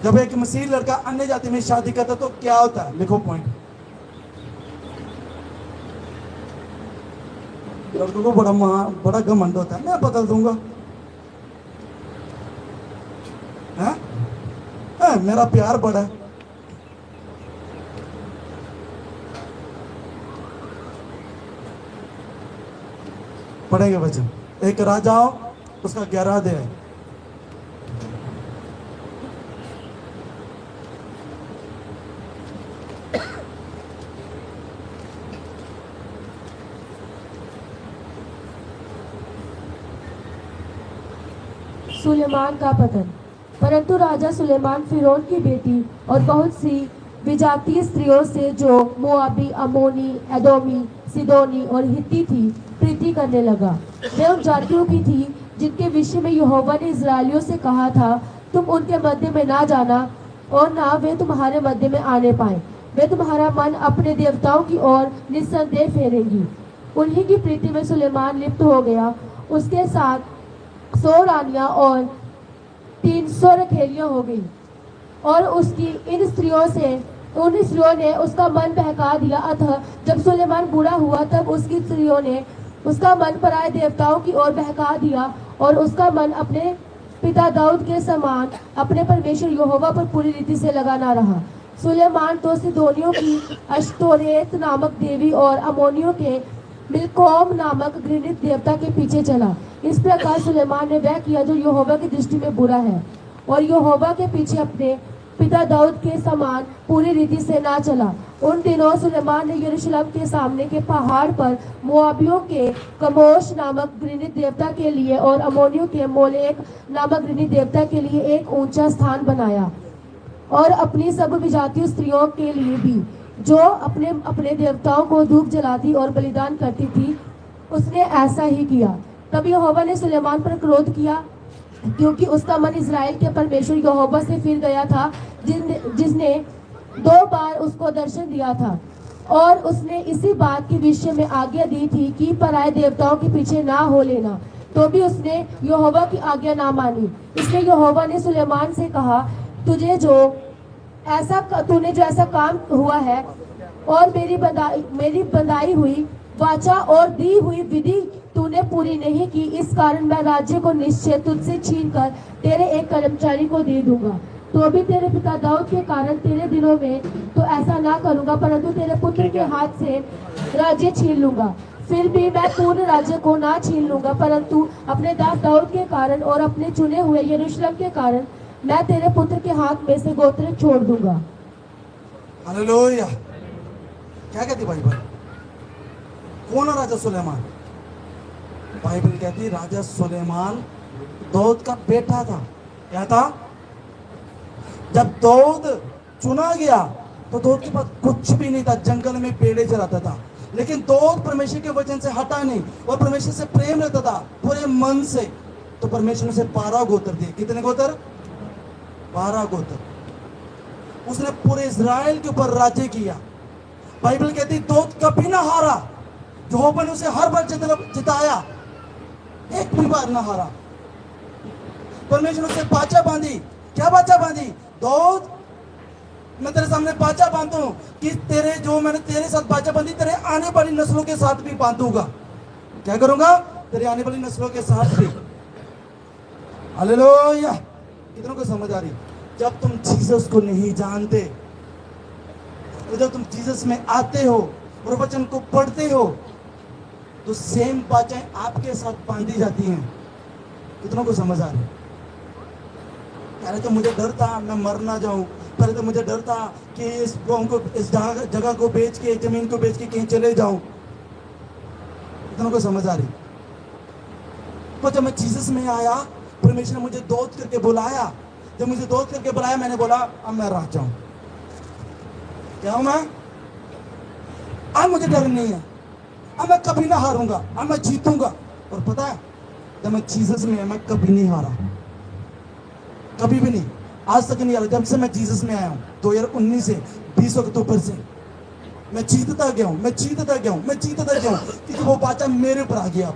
जब एक मसीह लड़का अन्य जाति में शादी करता तो क्या होता है? लिखो पॉइंट। लड़कों को बड़ा घमंड होता है, मैं बदल दूंगा, है? मेरा प्यार बड़ा है। पढ़ेंगे वचन। एक राजाओं उसका 11 अध्याय। सुलेमान का पतन। परंतु राजा सुलेमान फिरौन की बेटी और बहुत सी विजातीय स्त्रियों से जो मोआबी, अमोनी, एदोमी, सिदोनी और हित्ती थी प्रीति करने लगा। वे उन जातियों की थी जिनके विषय में यहोवा ने इजरायलियों से कहा था, तुम उनके मध्य में ना जाना और ना वे तुम्हारे मध्य में आने पाए। वे तुम्हारा मन अपने देवताओं की ओर निस्संदेह फेरेंगी। उन्हीं की प्रीति में सुलेमान लिप्त हो गया। उसके साथ 100 रानियां और 300 रखेलियां हो गई और उसकी उन स्त्रियों ने उसका मन बहका दिया। अतः जब सुलेमान बूढ़ा हुआ तब उसकी स्त्रियों ने उसका मन पराये देवताओं की ओर बहका दिया और उसका मन अपने पिता दाऊद के समान अपने परमेश्वर यहोवा पर पूरी रीति से लगा ना रहा। सुलेमान तो सिदोनियों की अश्तोरेत नामक देवी और अमोनियों के मिल्कोम नामक घृणित देवता के पीछे चला। इस प्रकार सुलेमान ने वह किया जो यहोवा की दृष्टि में बुरा है और यहोवा के पीछे अपने पिता दाऊद के समान पूरी रीति से ना चला। उन दिनों सुलेमान ने यरूशलेम के सामने के पहाड़ पर मोआबियों के कमोश नामक घृणित देवता के लिए और अमोनियों के मोलेक नामक घृणित देवता के लिए एक ऊंचा स्थान बनाया और अपनी सब विजातीय स्त्रियों के लिए भी जो अपने अपने देवताओं को धूप जलाती और बलिदान करती थी, उसने ऐसा ही किया। तब यहोवा ने सुलेमान पर क्रोध किया क्योंकि उसका मन इज़राइल के परमेश्वर यहोवा से फिर गया था जिसने 2 बार उसको दर्शन दिया था और उसने इसी बात के विषय में आज्ञा दी थी कि पराये देवताओं के पीछे ना हो लेना। तो भी उसने यहोवा की आज्ञा ना मानी। इसलिए यहोवा ने सुलेमान से कहा, तूने जो ऐसा काम हुआ है और मेरी बंधाई हुई वाचा और दी हुई विधि तूने पूरी नहीं की, इस कारण मैं राज्य को निश्चय तुझसे छीनकर तेरे एक कर्मचारी को दे दूंगा। तो भी तेरे पिता दाऊद के कारण तेरे दिनों में तो ऐसा ना करूंगा, परंतु तेरे पुत्र के हाथ से राज्य छीन लूंगा। फिर भी मैं पूर्ण राज्य को ना छीन लूंगा, परंतु अपने दास दाऊद के कारण और अपने चुने हुए यरूशलेम के कारण मैं तेरे पुत्र के हाथ में से गोत्र छोड़ दूंगा। हालेलुया। क्या कहती बाइबल? कौन है राजा सुलेमान? बाइबल कहती राजा सुलेमान दाऊद का बेटा था। क्या था? जब दाऊद चुना गया तो दाऊद के पास कुछ भी नहीं था, जंगल में पेड़े चराता था, लेकिन दाऊद परमेश्वर के वचन से हटा नहीं और परमेश्वर से प्रेम रहता था पूरे मन से। तो परमेश्वर ने उसे 12 गोत्र दिए। कितने गोत्र? 12 गोत्र। उसने पूरे इज़राइल के ऊपर राज्य किया। बाइबल कहती दाऊद कभी ना हारा। यहोवा ने उसे हर बार जिताया, एक भी बार ना हारा। परमेश्वर ने उसे बाचा बांधी। क्या बाचा बांधी? दाऊद, मैं तेरे सामने बाचा बांधता हूं कि मैंने तेरे साथ बाचा बांधी, तेरे आने वाली नस्लों के साथ भी बांधूंगा। क्या करूंगा? तेरे आने वाली नस्लों के साथ भी। हालेलुया। कितनों को समझ आ रही? जब तुम जीसस को नहीं जानते, तो जब तुम जीसस में आते हो और वचन को पढ़ते हो, तो सेम बातें आपके साथ बांधी जाती हैं। कितनों को समझ आ रही? पहले तो मुझे डर था मैं मर ना जाऊं, पहले तो मुझे डर था कि इस जगह को बेच के, जमीन को बेच के कहीं चले जाऊं। कितनों को समझ आ रही? तो जब मैं जीसस में आया, परमेश्वर ने मुझे दोस्त करके बुलाया। जब मुझे दोस्त करके बुलाया, मैंने बोला अब मैं राजा हूं। क्या हूं मैं? अब मुझे डर नहीं है, अब मैं कभी ना हारूंगा, अब मैं जीतूंगा। और पता है, जब मैं जीसस में मैं कभी नहीं हारा, कभी भी नहीं, आज तक नहीं हारा। जब से मैं जीसस में आया हूं 2019 से 20 अक्टूबर से, मैं जीतता गया हूं, मैं जीतता गया हूं, मैं जीतता गया हूं, क्योंकि वो बाचा मेरे ऊपर आ गया।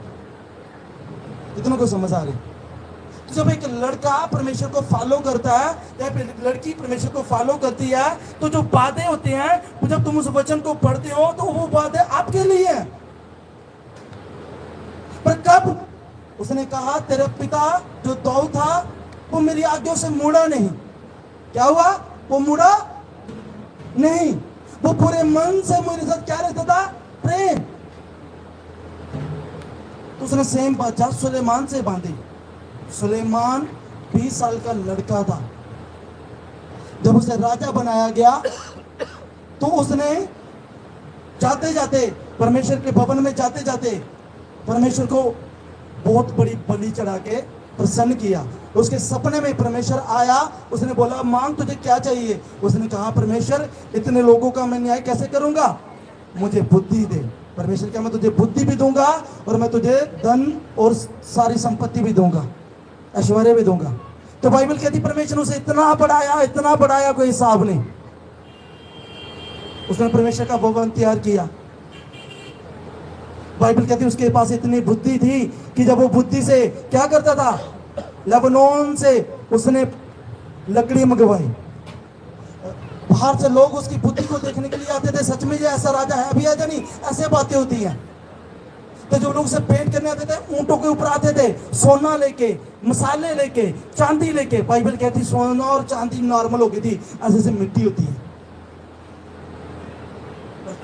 इतनों को समझ आ रही? तो जब एक लड़का परमेश्वर को फॉलो करता है या फिर लड़की परमेश्वर को फॉलो करती है, तो जो बातें होती हैं, वो जब तुम उस वचन को पढ़ते हो तो वो बातें आपके लिए हैं। पर कब? उसने कहा तेरे पिता जो दाऊद था वो मेरी आज्ञाओं से मुड़ा नहीं। क्या हुआ? वो मुड़ा नहीं, वो पूरे मन से मेरे साथ क्या रहता था? प्रेम। तो उसने सेम बात सुलेमान से बांधी। सुलेमान 20 साल का लड़का था। जब उसे राजा बनाया गया, तो उसने जाते जाते परमेश्वर के भवन में जाते जाते परमेश्वर को बहुत बड़ी बलि चढ़ा के प्रसन्न किया। उसके सपने में परमेश्वर आया, उसने बोला मांग तुझे क्या चाहिए। उसने कहा परमेश्वर इतने लोगों का मैं न्याय कैसे करूंगा, मुझे बुद्धि दे। परमेश्वर क्या, मैं तुझे बुद्धि भी दूंगा और मैं तुझे धन और सारी संपत्ति भी दूंगा, ऐश्वर्य भी दूंगा। तो बाइबल कहती परमेश्वर उसे इतना बढ़ाया कोई हिसाब नहीं। उसने परमेश्वर का भवन तैयार किया। बाइबल कहती उसके पास इतनी बुद्धि थी कि जब वो बुद्धि से क्या करता था, लेबनोन से उसने लकड़ी मंगवाई। बाहर से लोग उसकी बुद्धि को देखने के लिए आते थे, सच में ये ऐसा राजा है अभी है या नहीं, ऐसे बातें होती हैं। तो जो लोग से पेंट करने आते थे ऊंटों के ऊपर आते थे, सोना लेके, मसाले लेके, चांदी लेके। बाइबल कहती सोना और चांदी नॉर्मल हो गई थी, ऐसे से मिट्टी होती है।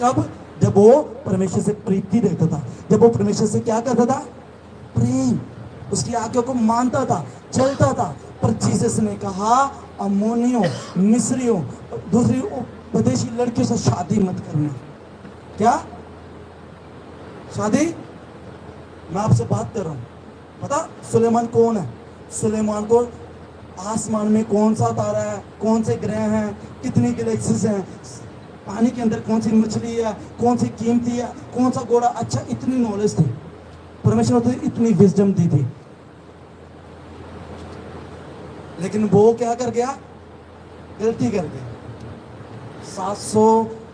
कब, जब वो परमेश्वर से प्रीति देखता था, जब वो परमेश्वर से क्या करता था, प्रेम, उसकी आज्ञा को मानता था, चलता था। पर जीसस ने कहा अम्मोनियों, मिस्रियों, दूसरी विदेशी लड़कियों से शादी मत करना। क्या शादी, मैं आपसे बात कर रहा हूं, पता सुलेमान कौन है? सुलेमान को आसमान में कौन सा तारा है, कौन से ग्रह हैं, कितनी गैलेक्सीज हैं, पानी के अंदर कौन सी मछली है, कौन सी कीमती है, कौन सा घोड़ा अच्छा, इतनी नॉलेज थी। परमेश्वर ने इतनी विजडम दी थी। लेकिन वो क्या कर गया, गलती कर गया। 700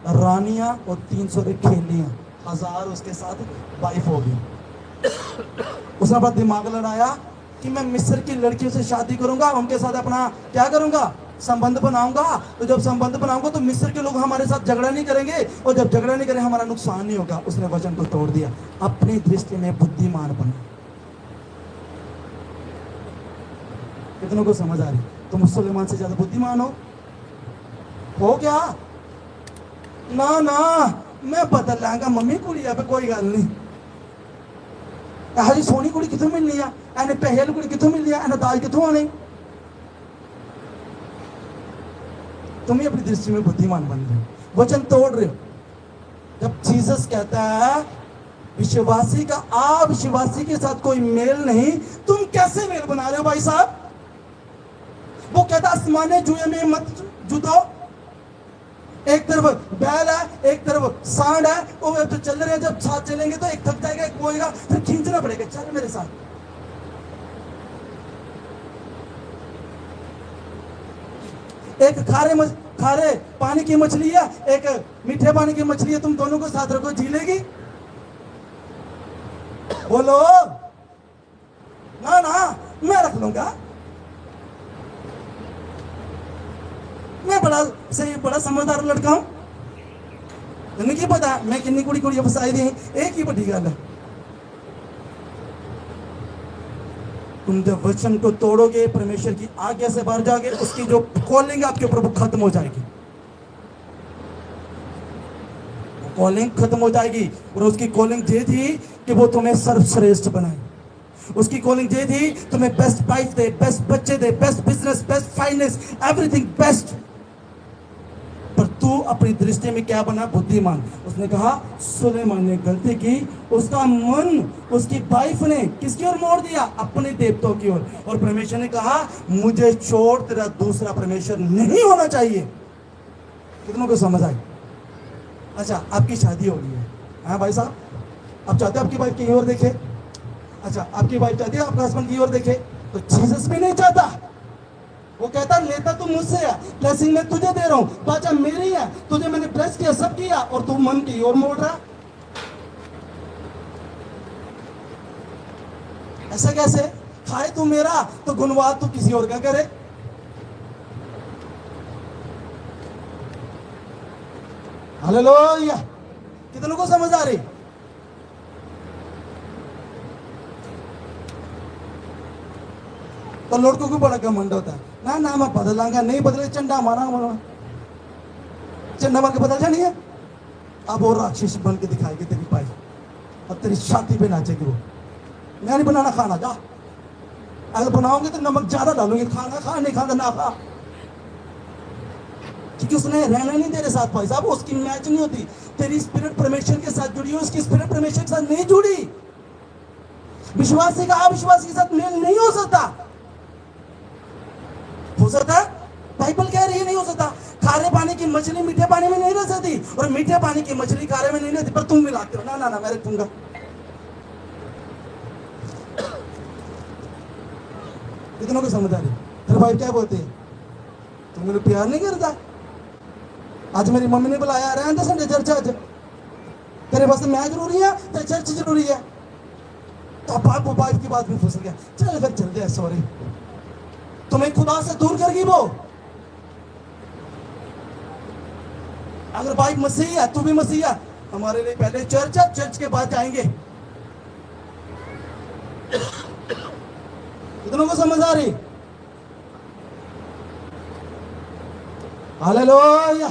रानियां और 300 खेलियां, 1000 उसके साथ वाइफ हो गई। उसने अपना दिमाग लड़ाया कि मैं मिस्र की लड़कियों से शादी करूंगा, उनके साथ अपना क्या करूंगा, संबंध बनाऊंगा। तो जब संबंध बनाऊंगा तो मिस्र के लोग हमारे साथ झगड़ा नहीं करेंगे, और जब झगड़ा नहीं करेंगे हमारा नुकसान नहीं होगा। उसने वचन को तोड़ दिया, अपनी दृष्टि में बुद्धिमान बना। कितनों को समझ आ रही? तुम सुलेमान से ज्यादा बुद्धिमान हो क्या? ना ना, मैं बदल लांगा मम्मी कुड़िया पे, कोई गल नहीं। जी सोनी कुड़ी कितों मिलनी है, एने पैसे वाली कुड़ी कितों मिलनी है, एने दाज कितों आने। तुम ही अपनी दृष्टि में बुद्धिमान बन रहे हो, वचन तोड़ रहे हो। जब जीसस कहता है विश्वासी का अविश्वासी के साथ कोई मेल नहीं, तुम कैसे मेल बना रहे हो भाई साहब? वो कहता आसमाने जुए में मत जुतो। एक तरफ बैल है, एक तरफ सांड है, वो तो चल रहे हैं, जब साथ चलेंगे तो एक थक जाएगा, एक बोएगा, फिर खींचना पड़ेगा, चल मेरे साथ। एक खारे पानी की मछली है, एक मीठे पानी की मछली है, तुम दोनों को साथ रखो, जी लेगी? बोलो ना ना, मैं रख लूंगा, मैं बड़ा समझदार लड़का हूं। तुम्हें क्या पता मैं कितनी कुड़ी फसाई दी, एक ही बड़ी गल है। तुम जब वचन को तोड़ोगे, परमेश्वर की आज्ञा से बाहर जाओगे, उसकी जो कॉलिंग आपके ऊपर वो खत्म हो जाएगी, वो कॉलिंग खत्म हो जाएगी। और उसकी कॉलिंग ये थी कि वो तुम्हें सर्वश्रेष्ठ बनाए। उसकी कॉलिंग ये थी तुम्हें बेस्ट वाइफ दे, बेस्ट बच्चे दे, best business, best finance, everything best. पर तू अपनी दृष्टि में क्या बना, बुद्धिमान। उसने कहा सुलेमान ने गलती की, उसका मन उसकी वाइफ ने किसकी ओर मोड़ दिया, अपने देवताओं की ओर। और परमेश्वर ने कहा मुझे छोड़ तेरा दूसरा परमेश्वर नहीं होना चाहिए। कितनों को समझ आई? अच्छा, आपकी शादी हो गई है, हाँ भाई साहब, आप चाहते हो आपकी वाइफ की ओर देखे? अच्छा, आपकी वाइफ चाहती है आपका हस्बैंड की ओर देखे? तो जीसस भी नहीं चाहता। वो कहता लेता तू मुझसे है, ब्लेसिंग मैं तुझे दे रहा हूं, बाचा मेरी है, तुझे मैंने ब्लेस किया, सब किया, और तू मन की ओर मोड़ रहा। ऐसा कैसे? खाए तू मेरा तो गुणवाद तू किसी और का करे। हालेलुया! कितनों को समझ आ रही? तो लड़कों को बड़ा घमंड होता है, ना ना मैं बदलांगा, नहीं बदले चंडा मारा, चंडा मार के बदल जानी है। अब वो राक्षस बन के दिखाएगी तेरी पाई, अब तेरी छाती पे नाचेगी वो। मैं नहीं बनाना खाना, जा, अगर बनाओगे तो नमक ज्यादा डालूंगी, खाना खा, नहीं खाना ना खा। क्योंकि उसने रहना नहीं तेरे साथ भाई साहब, उसकी मैच नहीं होती। तेरी स्पिरिट परमेश्वर के साथ जुड़ी हो, उसकी स्पिरिट परमेश्वर के साथ नहीं जुड़ी। विश्वासी का अविश्वासी के साथ मेल नहीं हो सकता। हो सकता है? बाइबल कह रही है नहीं हो सकता। खारे पानी की मछली मीठे पानी में नहीं रह सकती और मीठे पानी की मछली खारे में नहीं रहती, पर तुम मिलाते हो। ना ना ना, मैं रखूंगा। कितनों को समझ आ रही? फिर भाई क्या बोलते हैं, तुम मेरे प्यार नहीं करता। आज मेरी मम्मी ने बुलाया, रहने दे संडे चर्च आज, तेरे वास्ते मैं जरूरी है, तेरे चर्च जरूरी है। तो बाप वाइफ की बात में फंस गया, चल फिर चलते हैं। सॉरी, तुम्हें खुदा से दूर कर गई वो। अगर वाइफ मसीह है, तू भी मसीह है, हमारे लिए पहले चर्च है, चर्च के बाद जाएंगे। कितनों को समझ आ रही? हालेलुया।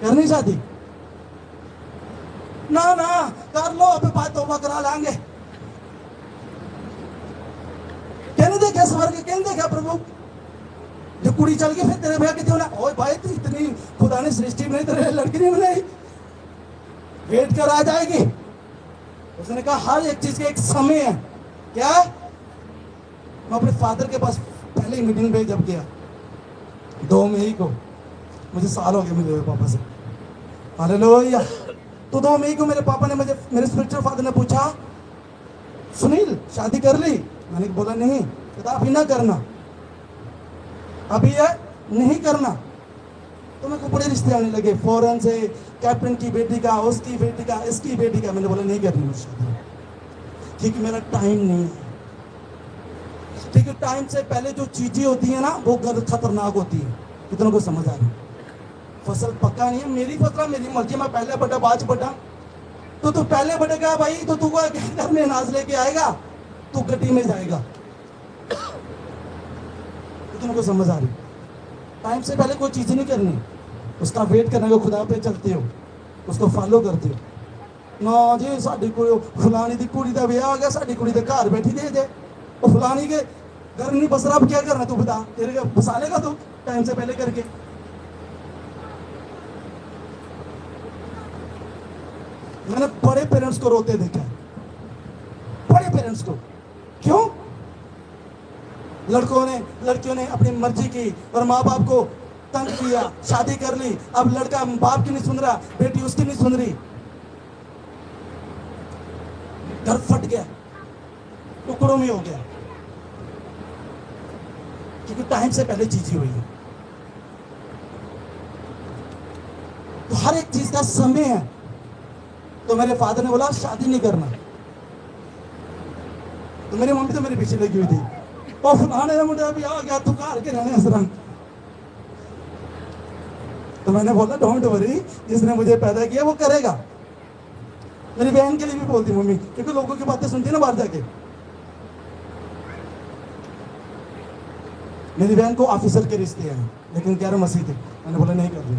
करनी शादी? ना ना, कर लो, अभी बात तौबा करा लाएंगे। कहने देखा स्वर्ग, कहने देखा प्रभु, जो कुड़ी चल गई फिर तेरे भैया कितने होना। ओए भाई, तू इतनी खुदा ने सृष्टि में तेरे लड़की नहीं बनाई, वेट कर, आ जाएगी। उसने कहा हर एक चीज का एक समय है। क्या? मैं अपने फादर के पास पहले मीटिंग पे जब गया 2 मई को, मुझे साल हो गया मिले हुए पापा से। हालेलुया। तो 2 मई को मेरे पापा ने मुझे, मेरे स्पिरिचुअल फादर ने पूछा, सुनील शादी कर ली? मैंने बोला नहीं। कहता अभी ना करना, अभी है नहीं करना। तो मेरे को बड़े रिश्ते आने लगे, फॉरेन से, कैप्टन की बेटी का, उसकी बेटी का, इसकी बेटी का। मैंने बोला नहीं करनी मुझे शादी, क्योंकि मेरा टाइम नहीं है। क्योंकि टाइम से पहले जो चीजें होती है ना, वो गलत खतरनाक होती है। कितनों को समझ आ रही? फसल पक्का नहीं है, मेरी फसल मेरी मर्जी, मैं पहले बटा बाज बटा। तो तू पहले बटेगा भाई, तो तू घर में नाज लेके आएगा, तू गड्डी में जाएगा। कितनों को समझ आ रही? टाइम से पहले कोई चीज नहीं करनी, उसका वेट करने को खुदा पे चलते हो, उसको फॉलो करते हो। ना जी साड़ी को फलानी दी कुड़ी का ब्याह हो गया, साड़ी कुड़ी के घर बैठी दे दे, वो फलानी के घर नहीं बस रहा, अब क्या करना तू बता, तेरे का बसा लेगा तू टाइम से पहले करके। मैंने बड़े पेरेंट्स को रोते देखा है, बड़े पेरेंट्स को। क्यों? लड़कियों ने अपनी मर्जी की और माँ बाप को तंग किया, शादी कर ली। अब लड़का बाप की नहीं सुन रहा, बेटी उसकी नहीं सुन रही, घर फट गया, टुकड़ों में हो गया, क्योंकि टाइम से पहले चीजें हुई है। तो हर एक चीज का समय है। तो मेरे फादर ने बोला शादी नहीं करना, तो मेरी मम्मी तो मेरे पीछे लगी हुई थी, और फलाने मुझे अभी आ गया, तू घर के रहने असरा। तो मैंने बोला डोंट वरी, जिसने मुझे पैदा किया वो करेगा। मेरी बहन के लिए भी बोलती मम्मी, क्योंकि लोगों की बातें सुनती ना बाहर जाके। मेरी बहन को ऑफिसर के रिश्ते हैं, लेकिन कह रहे मसीह थे। मैंने बोला नहीं कर रही।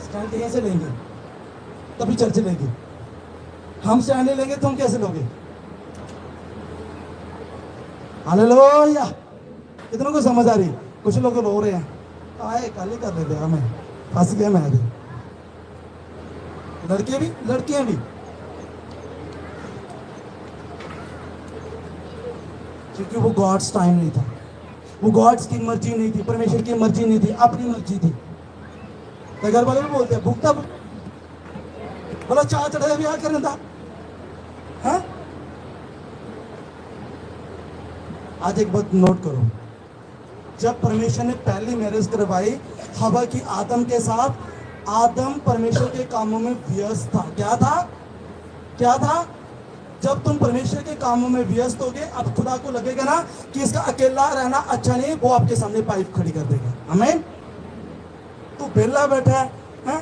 स्टैंड कहीं से लेंगे तभी चर्च लेंगे, हम स्टैंड ले लेंगे, तुम कैसे लोगे? हालेलुया। कितनों को समझ आ रही? कुछ लोग रो रहे हैं, आए काली कर लेते हैं, हमें फंस गए मैं। लड़के भी लड़कियां भी, क्योंकि वो गॉड्स टाइम नहीं था, वो गॉड्स की मर्जी नहीं थी, परमेश्वर की मर्जी नहीं थी, अपनी मर्जी थी। तो घर वाले भी बोलते हैं भुगता बोला चाह चढ़ाया ब्याह करने था। हाँ? आज एक बात नोट करो, जब परमेश्वर ने पहली मैरिज करवाई हवा की आदम के साथ, आदम परमेश्वर के कामों में व्यस्त था। क्या था? क्या था? जब तुम परमेश्वर के कामों में व्यस्त होगे, अब खुदा को लगेगा ना कि इसका अकेला रहना अच्छा नहीं, वो आपके सामने पाइप खड़ी कर देगा। आमीन। तू बेला बैठा है,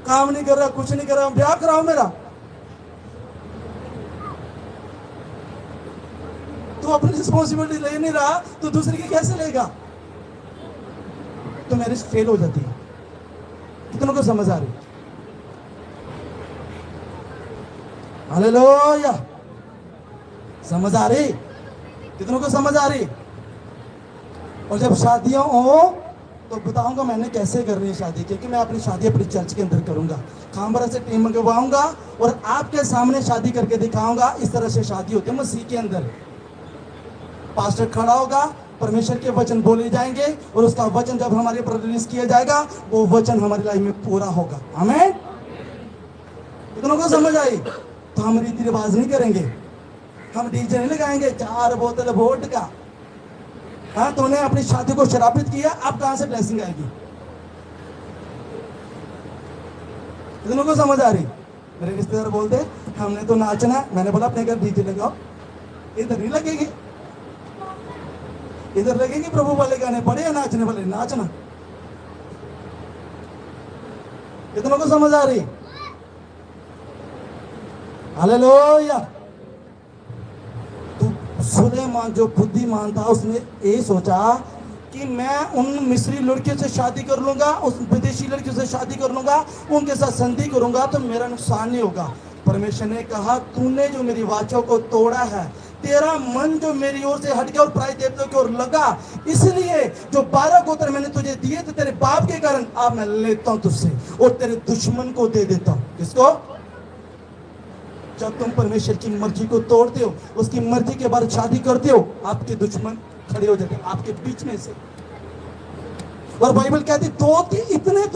काम नहीं कर रहा, कुछ नहीं कर रहा, ब्याह कराओ मेरा। तू अपनी रिस्पॉन्सिबिलिटी ले नहीं रहा, तो दूसरे की कैसे लेगा? तो मैरिज फेल हो जाती है। कितनों को समझ आ रही? हालेलुया। समझ आ रही? कितनों को समझ आ रही? और जब शादियां हो तो बताऊंगा मैंने कैसे करनी है शादी, क्योंकि मैं अपनी शादी अपनी चर्च के अंदर करूंगा। खामबरा से टीम मंगवाऊंगा और आपके सामने शादी करके दिखाऊंगा। इस तरह से शादी होती है मसीह के अंदर। पास्टर खड़ा होगा, परमेश्वर के वचन बोले जाएंगे और उसका वचन जब हमारे ऊपर रिलीज किया जाएगा वो वचन हमारी लाइफ में पूरा होगा। आमीन। इतनों को समझ आई? तो हम रीति रिवाज नहीं करेंगे, हम डीजे नहीं लगाएंगे 4 बोतल वोट का। हाँ, तूने अपनी शादी को शराबित किया, अब कहां से ब्लेसिंग आएगी? इतनों को समझ आ रही? मेरे रिश्तेदार बोलते हमने तो नाचना, मैंने बोला अपने घर डीजे लगाओ। इधर नहीं लगेगी, इधर लगेगी प्रभु वाले गाने, बड़े या नाचने वाले, नाचना। इतनों को समझ आ रही? हालेलुया। तो सुलेमान जो बुद्धिमान था उसने ये सोचा कि मैं उन मिस्री लड़कियों से शादी कर लूंगा, उस विदेशी लड़कियों से शादी कर लूंगा, उनके साथ संधि करूंगा तो मेरा नुकसान नहीं होगा। परमेश्वर ने कहा तूने जो मेरी वाचा को तोड़ा है, तेरा मन जो मेरी ओर से हट गया और प्राय देवताओं की ओर लगा, इसलिए जो 12 गोत्र मैंने तुझे दिए थे तेरे बाप के कारण, अब मैं लेता हूं तुझसे और तेरे दुश्मन को दे देता हूं। किसको? जब तुम परमेश्वर की मर्जी को तोड़ते हो, उसकी मर्जी के बाद शादी करते हो, आपके दुश्मन खड़े हो जाते हैं आपके बीच में से। और बाइबल कहती तो इतने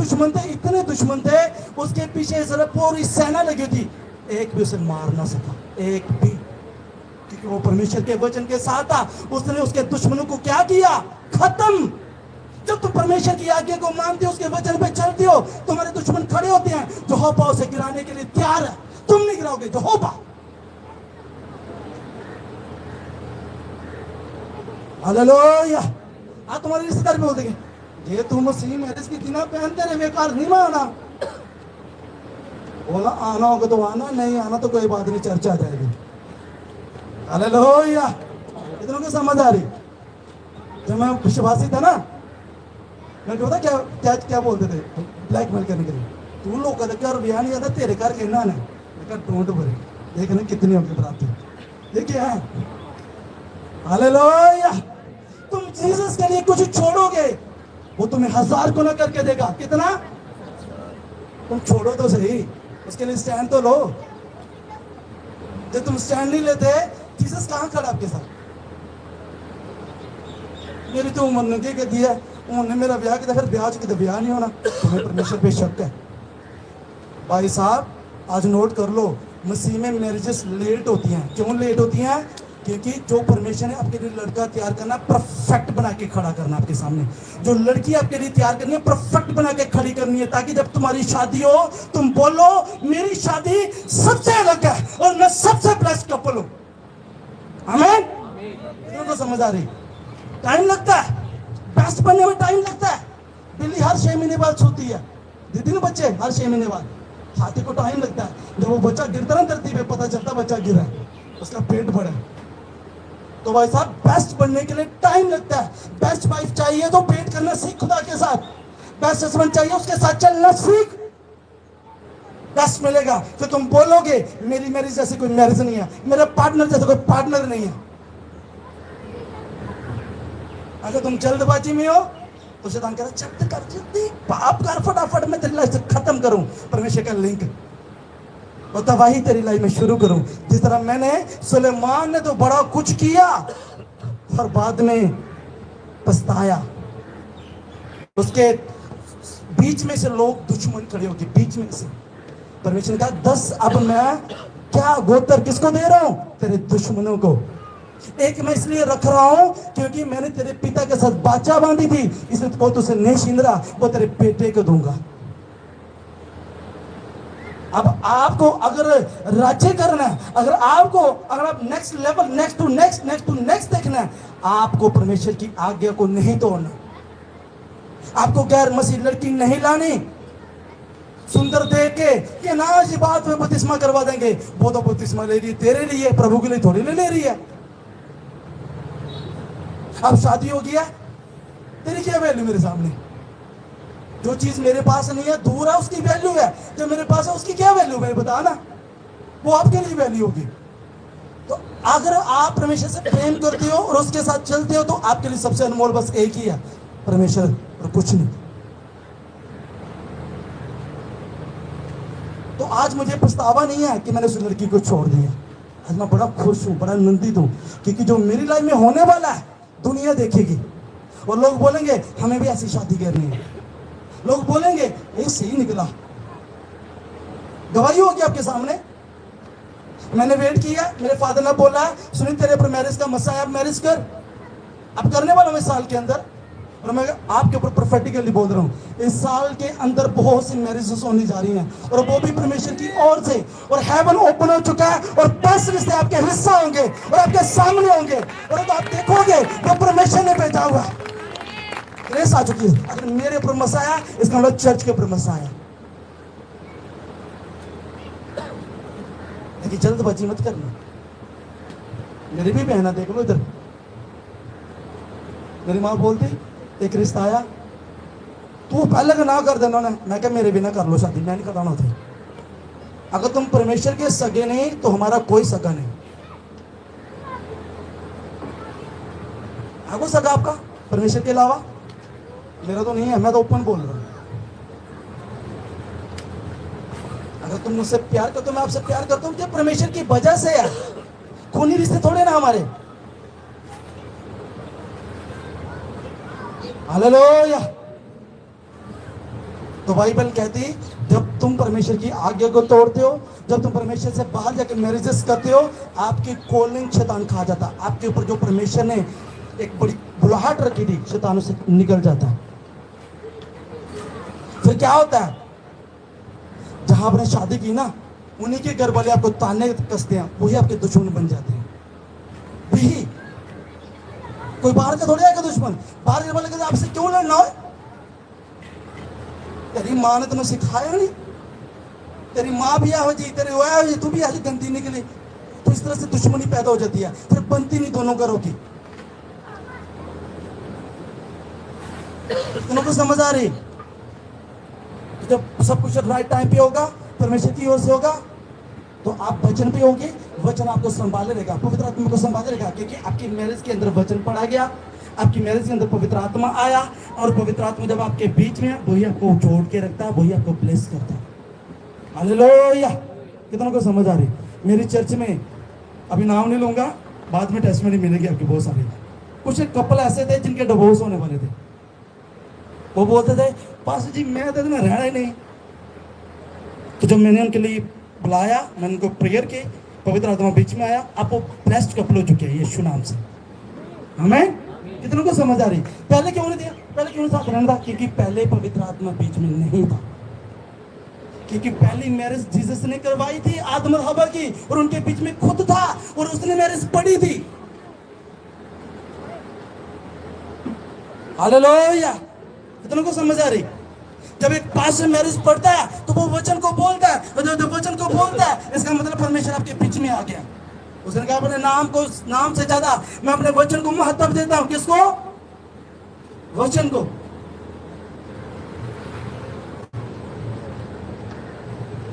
दुश्मन थे, उसके पीछे पूरी सेना लगी थी, एक भी उसे मार ना सका, एक भी, क्योंकि वो परमेश्वर के वचन के साथ था। उसने उसके दुश्मनों को क्या किया? खत्म। जब तुम परमेश्वर की आज्ञा को मानते हो, उसके वचन पे चलते हो, तुम्हारे दुश्मन खड़े होते हैं जो यहोवा उसे गिराने के लिए तैयार है। तुम नहीं गिराओगे, यहोवा। हालेलुया। आज तुम्हारे रिश्तेदार भी बोल देंगे ये तुम मसीह मैरिज की थी ना, पहनते रहे, बेकार नहीं माना। बोला आना होगा तो आना, नहीं आना तो कोई बात नहीं, चर्चा आ जाएगी। हालेलुया। इतनों को समझ आ रही? जब मैं विश्वासी था ना, मैं पता क्या क्या क्या बोलते थे ब्लैकमेल करने के लिए, तू लोग का घर ब्याह नहीं आता, तेरे घर कहना ना, डोंट वरी, देखना कितनी होगी बराती। ये क्या है? हालेलुया। तुम जीसस के लिए कुछ छोड़ोगे, वो तुम्हें 1000 गुना करके देगा। कितना? तुम छोड़ो तो सही, उसके लिए स्टैंड तो लो। जब तुम स्टैंड नहीं लेते, जीसस कहां खड़ा आपके साथ? मेरी तो उम्र नंगे के दिया, उन्होंने मेरा ब्याह किया, फिर ब्याह किया, ब्याह नहीं होना। तुम्हें परमेश्वर पे शक है। भाई साहब आज नोट कर लो, मसीह में मैरिजेस लेट होती हैं। क्यों लेट होती हैं? क्योंकि जो परमेश्वर ने आपके लिए लड़का तैयार करना, परफेक्ट बना के खड़ा करना आपके सामने, जो लड़की आपके लिए तैयार करनी है, परफेक्ट बना के खड़ी करनी है, ताकि जब तुम्हारी शादी हो तुम बोलो मेरी शादी सबसे अलग है और मैं सबसे बेस्ट कपल हूं। आमीन। तो समझ आ रही? टाइम लगता है, बेस्ट बनने में टाइम लगता है। बिल्ली हर 6 महीने बाद सोती है, दीदी ने बच्चे हर 6 महीने बाद। हाथी को टाइम लगता है, जब वो बच्चा गिरता ना धरती पे, पता चलता बच्चा गिरा है, उसका पेट भरा है। तो भाई साहब बेस्ट बनने के लिए टाइम लगता है। बेस्ट वाइफ चाहिए तो वेट करना सीख खुदा के साथ। बेस्ट हस्बैंड चाहिए, उसके साथ चलना सीख, बेस्ट मिलेगा। तो तुम बोलोगे मेरी मैरिज जैसी कोई मैरिज नहीं है, मेरा पार्टनर जैसा कोई पार्टनर नहीं है। अगर तुम जल्दबाजी में हो तो शैतान कह रहा जल्दी कर, जल्दी पाप कर, फटाफट मैं तेरी लाइफ से खत्म करूं परमेश्वर का लिंक, और तबाही तेरी लाइफ में शुरू करूं। जिस तरह मैंने, सुलेमान ने तो बड़ा कुछ किया और बाद में पछताया। उसके बीच में से लोग दुश्मन खड़े होके, बीच में से परमेश्वर ने कहा 10 अब मैं क्या गोत्र किसको दे रहा हूं? तेरे दुश्मनों को। एक मैं इसलिए रख रहा हूं क्योंकि मैंने तेरे पिता के साथ बाचा बांधी थी, इसलिए वो तुझसे नहीं छीन रहा, वो तेरे बेटे को दूंगा। अब आपको अगर राज्य करना है, अगर आप next level, next to next देखना है, आपको परमेश्वर की आज्ञा को नहीं तोड़ना। आपको गैर मसीह लड़की नहीं लानी सुंदर देख के कि ना ये बात में बपतिस्मा करवा देंगे। वो तो बपतिस्मा ले रही है तेरे लिए, प्रभु के लिए थोड़ी ले रही है। अब शादी हो गया, तेरी क्या वैल्यू मेरे सामने? जो चीज मेरे पास नहीं है, दूर है, उसकी वैल्यू है। जो मेरे पास है उसकी क्या वैल्यू है बता ना, वो आपके लिए वैल्यू होगी। तो अगर आप परमेश्वर से प्रेम करते हो और उसके साथ चलते हो तो आपके लिए सबसे अनमोल बस एक ही है, परमेश्वर और कुछ नहीं। तो आज मुझे पछतावा नहीं है कि मैंने उस लड़की को छोड़ दिया। आज मैं बड़ा खुश हूं, बड़ा आनंदित हूं, क्योंकि जो मेरी लाइफ में होने वाला है दुनिया देखेगी और लोग बोलेंगे हमें भी ऐसी शादी करनी है। लोग बोलेंगे ये सही निकला। गवाही होगी आपके सामने। मैंने वेट किया, मेरे फादर ने बोला सुनील तेरे पर मैरिज का मसा है, अब मैरिज कर। अब करने वाला हूं इस साल के अंदर, और मैं आपके ऊपर प्रोफेटिकली बोल रहा हूं इस साल के अंदर बहुत सी मैरिजेस होने जा रही हैं, और वो भी परमेश्वर की ओर से। और हेवन ओपन हो चुका है और 10 रिश्ते आपके हिस्सा होंगे और आपके सामने होंगे, और अब आप देखोगे वो परमेश्वर ने भेजा हुआ है। ग्रेस आ चुकी है। अगर मेरे ऊपर मसा आया, इसका मतलब चर्च के ऊपर मसा आया। लेकिन जल्दबाजी मत करना। मेरी भी बहना देख लो इधर। मेरी माँ बोलती एक रिश्ता आया, तू पहले का ना कर देना ना। मैं क्या मेरे बिना कर लो शादी, मैं नहीं कराना होती। अगर तुम परमेश्वर के सगे नहीं तो हमारा कोई सगा नहीं। है कोई सगा आपका परमेश्वर के अलावा? मेरा तो नहीं है, मैं तो ओपन बोल रहा हूं। अगर तुम मुझसे प्यार करते हो, मैं आपसे प्यार करता हूं, मुझे परमेश्वर की वजह से है। खूनी रिश्ते थोड़े ना हमारे। हालेलुया। तो बाइबल कहती जब तुम परमेश्वर की आज्ञा को तोड़ते हो, जब तुम परमेश्वर से बाहर जाकर मैरिजेस करते हो, आपकी कॉलिंग शैतान खा जाता। आपके ऊपर जो परमेश्वर ने एक बड़ी बुलाहट रखी थी शैतानों से निकल जाता है। फिर क्या होता है, जहां आपने शादी की ना, उन्हीं के घर वाले आपको ताने कसते हैं, वही आपके दुश्मन बन जाते हैं। वही कोई बाहर का थोड़ी आएगा दुश्मन। बाहर के वाले कहते आपसे क्यों लड़ना हो? तेरी माँ ने तुम्हें सिखाया नहीं? तेरी माँ भी आओ जी, तेरे वो आओ जी, तू भी आज गंदी निकली। तो इस तरह से दुश्मनी पैदा हो जाती है, फिर बनती नहीं दोनों घरों की। तुमको समझ आ रही? जब सब कुछ राइट टाइम पे होगा, परमेश्वर की ओर से होगा, तो आप वचन पे होंगे, वचन आपको संभाले रहेगा, पवित्र आत्मा को संभाले रहेगा। क्योंकि आपकी मैरिज के अंदर वचन पढ़ा गया, आपकी मैरिज के अंदर पवित्र आत्मा आया, और पवित्र आत्मा जब आपके बीच में है, वही आपको जोड़ के रखता है, वही आपको ब्लेस करता है। हालेलुया। कितनों को समझ आ रही? मेरी चर्च में, अभी नाम नहीं लूंगा, बाद में टेस्टमनी मिलेगी आपकी बहुत सारी। कुछ कपल ऐसे थे जिनके डिवोर्स होने वाले थे। वो बोलते थे पास्टर जी मैं तो रहना ही नहीं। तो जब मैंने उनके लिए बुलाया, मैंने उनको प्रेयर की, पवित्र आत्मा बीच में आया, अब वो ब्लेस्ड कपल हो चुके हैं यीशु नाम से। हमें कितनों को समझ आ रही? पहले क्यों नहीं दिया? पहले क्यों साथ रहना था? क्योंकि पहले पवित्र आत्मा बीच में नहीं था। क्योंकि पहली मैरिज जीसस ने करवाई थी आदम और हवा की, और उनके बीच में खुद था, और उसने मैरिज पढ़ी थी। हालेलुया। कितनों को समझ आ रही? जब एक पास्टर मैरिज पढ़ता है तो वो वचन को बोलता है, और जब वचन को बोलता है, इसका मतलब परमेश्वर आपके बीच में आ गया। उसने कहा अपने नाम से ज्यादा मैं अपने वचन को महत्व देता हूं। किसको? वचन को।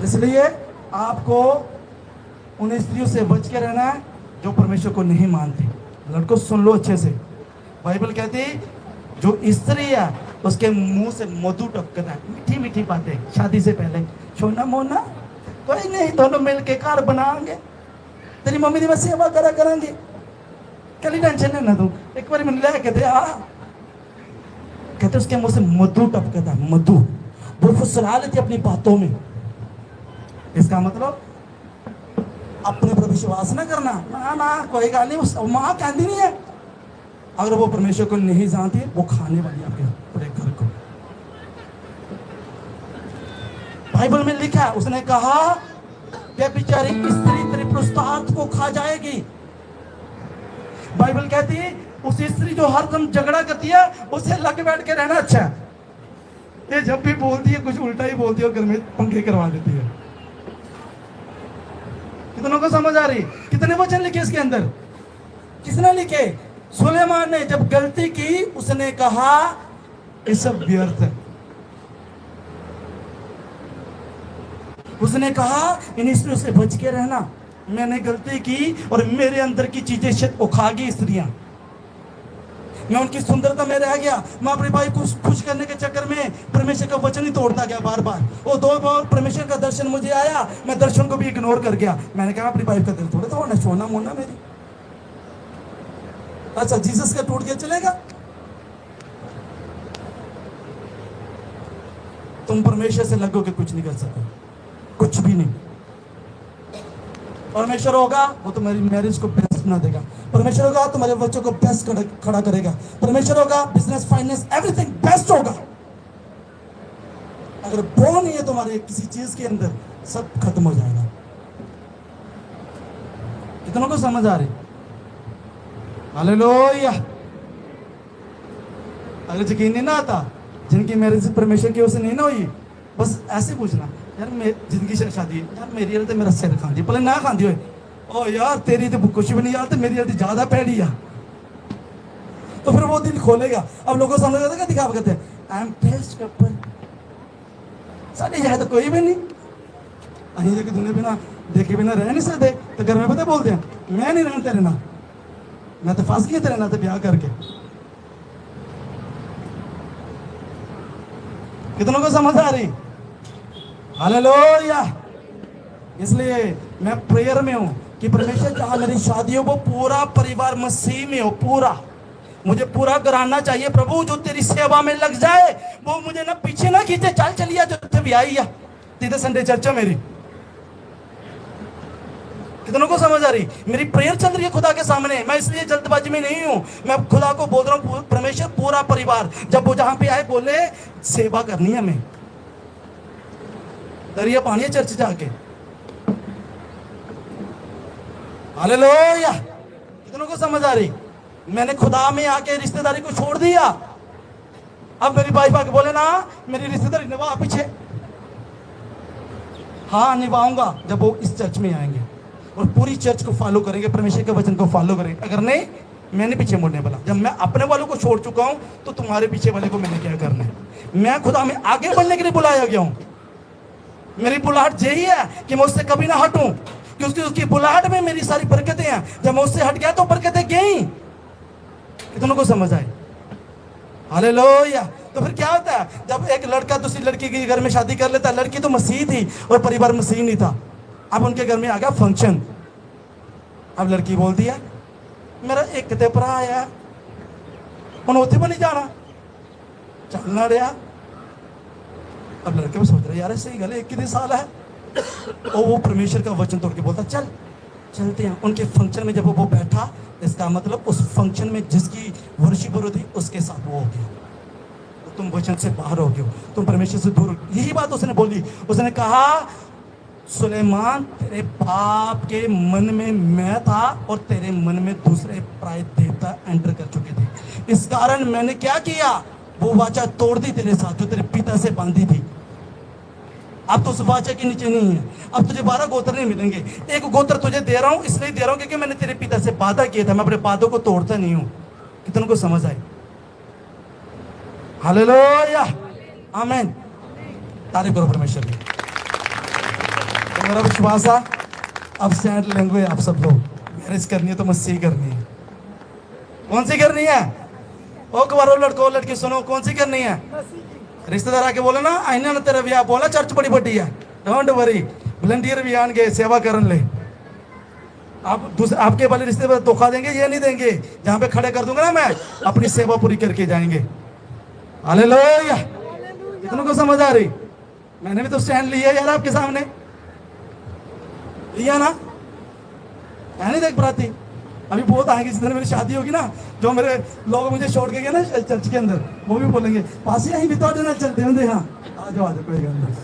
इसलिए आपको उन स्त्रियों से बच के रहना है जो परमेश्वर को नहीं मानती। लड़कों सुन लो अच्छे से, बाइबल कहती जो स्त्री है उसके मुंह से मधु टपकता है, मीठी मीठी बातें शादी से पहले। सोना मोना कोई नहीं, दोनों मिल के कार बनाएंगे, तेरी मम्मी की मैं सेवा करा करेंगे, कल टेंशन लेना तू। एक बार मैंने ले कहते कहते उसके मुंह से मधु टपकता, मधु। वो फुसला लेती अपनी बातों में। इसका मतलब अपने पर विश्वास ना करना। ना ना कोई गल नहीं, मां कहती नहीं है। अगर वो परमेश्वर को नहीं जानती, वो खाने वाली आपके पूरे घर को। बाइबल में लिखा है, उसने कहा बेचारी स्त्री तेरे पुरुषार्थ को खा जाएगी। बाइबल कहती है उस स्त्री जो हर दम झगड़ा करती है, उसे लग बैठ के रहना अच्छा है। ये जब भी बोलती है कुछ उल्टा ही बोलती है, घर में पंखे करवा देती है। कितनों को समझ आ रही? कितने वचन लिखे इसके अंदर? किसने लिखे? सुलेमान ने जब गलती की, उसने कहा ये सब व्यर्थ है। उसने कहा इन स्त्रियों से बच के रहना, मैंने गलती की और मेरे अंदर की चीजें शायद उखा गई स्त्रियां। मैं उनकी सुंदरता में रह गया, मैं अपनी वाइफ को खुश करने के चक्कर में परमेश्वर का वचन ही तोड़ता गया बार बार। वो 2 बार परमेश्वर का दर्शन मुझे आया, मैं दर्शन को भी इग्नोर कर गया। मैंने कहा अपनी वाइफ का दिल थोड़ा तोड़ना, सोना मोना मेरी। अच्छा जीसस का टूट गया चलेगा? तुम परमेश्वर से लगो कि कुछ नहीं कर सकते, कुछ भी नहीं। परमेश्वर होगा वो तुम्हारी मैरिज को बेस्ट बना देगा, परमेश्वर होगा तुम्हारे बच्चों को बेस्ट खड़ा करेगा, परमेश्वर होगा बिजनेस फाइनेंस एवरीथिंग बेस्ट होगा। अगर वो नहीं है तुम्हारे किसी चीज के अंदर, सब खत्म हो जाएगा। कितनों को समझ आ रही? हालेलुया। अगर यकीन नहीं ना आता, जिनकी मैरिज परमेश्वर की ओर से नहीं ना हुई, बस ऐसे पूछना, यार जिंदगी से शादी यार मेरी हालत मेरा सिर खांदी, भले ना खांदी हो, ओ यार तेरी तो कुछ भी नहीं यार, तो मेरी हालत ज्यादा पैड़ी है। तो फिर वो दिल खोलेगा। अब लोगों को समझ आता क्या दिखा करते हैं, आई एम बेस्ट कपल। साढ़े यहाँ तो कोई भी नहीं, अही जो कि दुनिया बिना देखे बिना रह नहीं सकते। तो घर में पता बोलते हैं, मैं नहीं रहना तेरे ना, मैं तो फंस गया तेरे ना तो ब्याह करके। कितनों को समझ आ रही? हालेलुया। इसलिए मैं प्रेयर में हूं कि परमेश्वर जहां मेरी शादी हो वो पूरा परिवार मसीह में हो, पूरा मुझे पूरा कराना चाहिए प्रभु। जो तेरी सेवा में लग जाए वो मुझे ना पीछे ना खींचे, चल चलिया जो भी आई है तीसरे संडे चर्चा मेरी। कितनों को समझ आ रही? मेरी प्रेयर चल रही है खुदा के सामने, मैं इसलिए जल्दबाजी में नहीं हूं। मैं खुदा को बोल रहा हूं परमेश्वर पूरा परिवार, जब वो जहां पे आए बोले सेवा करनी है हमें, दरिया पानी है चर्च जाके। हालेलुया। कितनों को समझ आ रही? मैंने खुदा में आके रिश्तेदारी को छोड़ दिया। अब मेरी वाइफ आके बोले ना मेरी रिश्तेदारी निभा पीछे, हाँ निभाऊंगा जब वो इस चर्च में आएंगे और पूरी चर्च को फॉलो करेंगे, परमेश्वर के वचन को फॉलो करेंगे। अगर नहीं मैंने पीछे मुड़ने वाला। जब मैं अपने वालों को छोड़ चुका हूं तो तुम्हारे पीछे वाले को मैंने क्या करना है? मैं खुदा में आगे बढ़ने के लिए बुलाया गया हूं। मेरी बुलाहट यही है कि मैं उससे कभी ना हटूं, क्योंकि उसकी बुलाहट में मेरी सारी बरकतें हैं। जब मैं उससे हट गया तो बरकतें गई। कितनों को समझ आए? हालेलुया। तो फिर क्या होता है जब एक लड़का दूसरी लड़की के घर में शादी कर लेता है? लड़की तो मसीह थी और परिवार मसीह नहीं था। अब उनके घर में आ गया फंक्शन। अब लड़की बोलती है मेरा एक ते भरा आया हूं उत्थे भी नहीं जाना, चलना रहा। अब लड़के भी सोच रहे यार सही गल, 21 साल है। और वो परमेश्वर का वचन तोड़ के बोलता चल चलते हैं। उनके फंक्शन में जब वो बैठा, इसका मतलब उस फंक्शन में जिसकी वर्शिप हो रही थी उसके साथ वो हो गया। तो तुम वचन से बाहर हो गए हो, तुम परमेश्वर से दूर। यही बात उसने बोली। उसने कहा सुलेमान तेरे बाप के मन में मैं था और तेरे मन में दूसरे पराये देवता एंटर कर चुके थे। इस कारण मैंने क्या किया, वो वाचा तोड़ दी तेरे साथ जो तेरे पिता से बांधी थी। अब तो उस वाचा के नीचे नहीं है। अब तुझे 12 गोत्र नहीं मिलेंगे, एक गोत्र तुझे दे रहा हूं, इसलिए दे रहा हूं क्योंकि मैंने तेरे पिता से वादा किया था। मैं अपने वादों को तोड़ता नहीं हूं। कितनों को समझ आई? हालेलुया, आमीन। तारीफ करो परमेश्वर की। तो मेरा विश्वास है अब स्टैंड लेंगे आप सब लोग। मैरिज करनी है तो मसीह करनी है। कौन सी करनी है? ओ कवारो लड़को लड़की सुनो, कौन सी करनी है? रिश्तेदार आके बोले ना आईना ना तेरा ब्याह, बोला चर्च बड़ी बड़ी है, डोंट वरी, वॉलंटियर भी आएंगे सेवा करने ले। आप दूसरे आपके वाले रिश्तेदार धोखा देंगे, ये नहीं देंगे। जहां पे खड़े कर दूंगा ना मैं, अपनी सेवा पूरी करके जाएंगे। हालेलुया। कितनों को समझ आ रही? मैंने भी तो स्टैंड लिया यार आपके सामने, लिया ना? मैं नहीं देख पाती। अभी बहुत आएंगे जिस दिन मेरी शादी होगी ना, जो मेरे लोग मुझे छोड़ के गए ना चर्च के अंदर, वो भी बोलेंगे पासी यहीं भी तो चलते होंगे। हाँ आ जाओ कोई गल नहीं।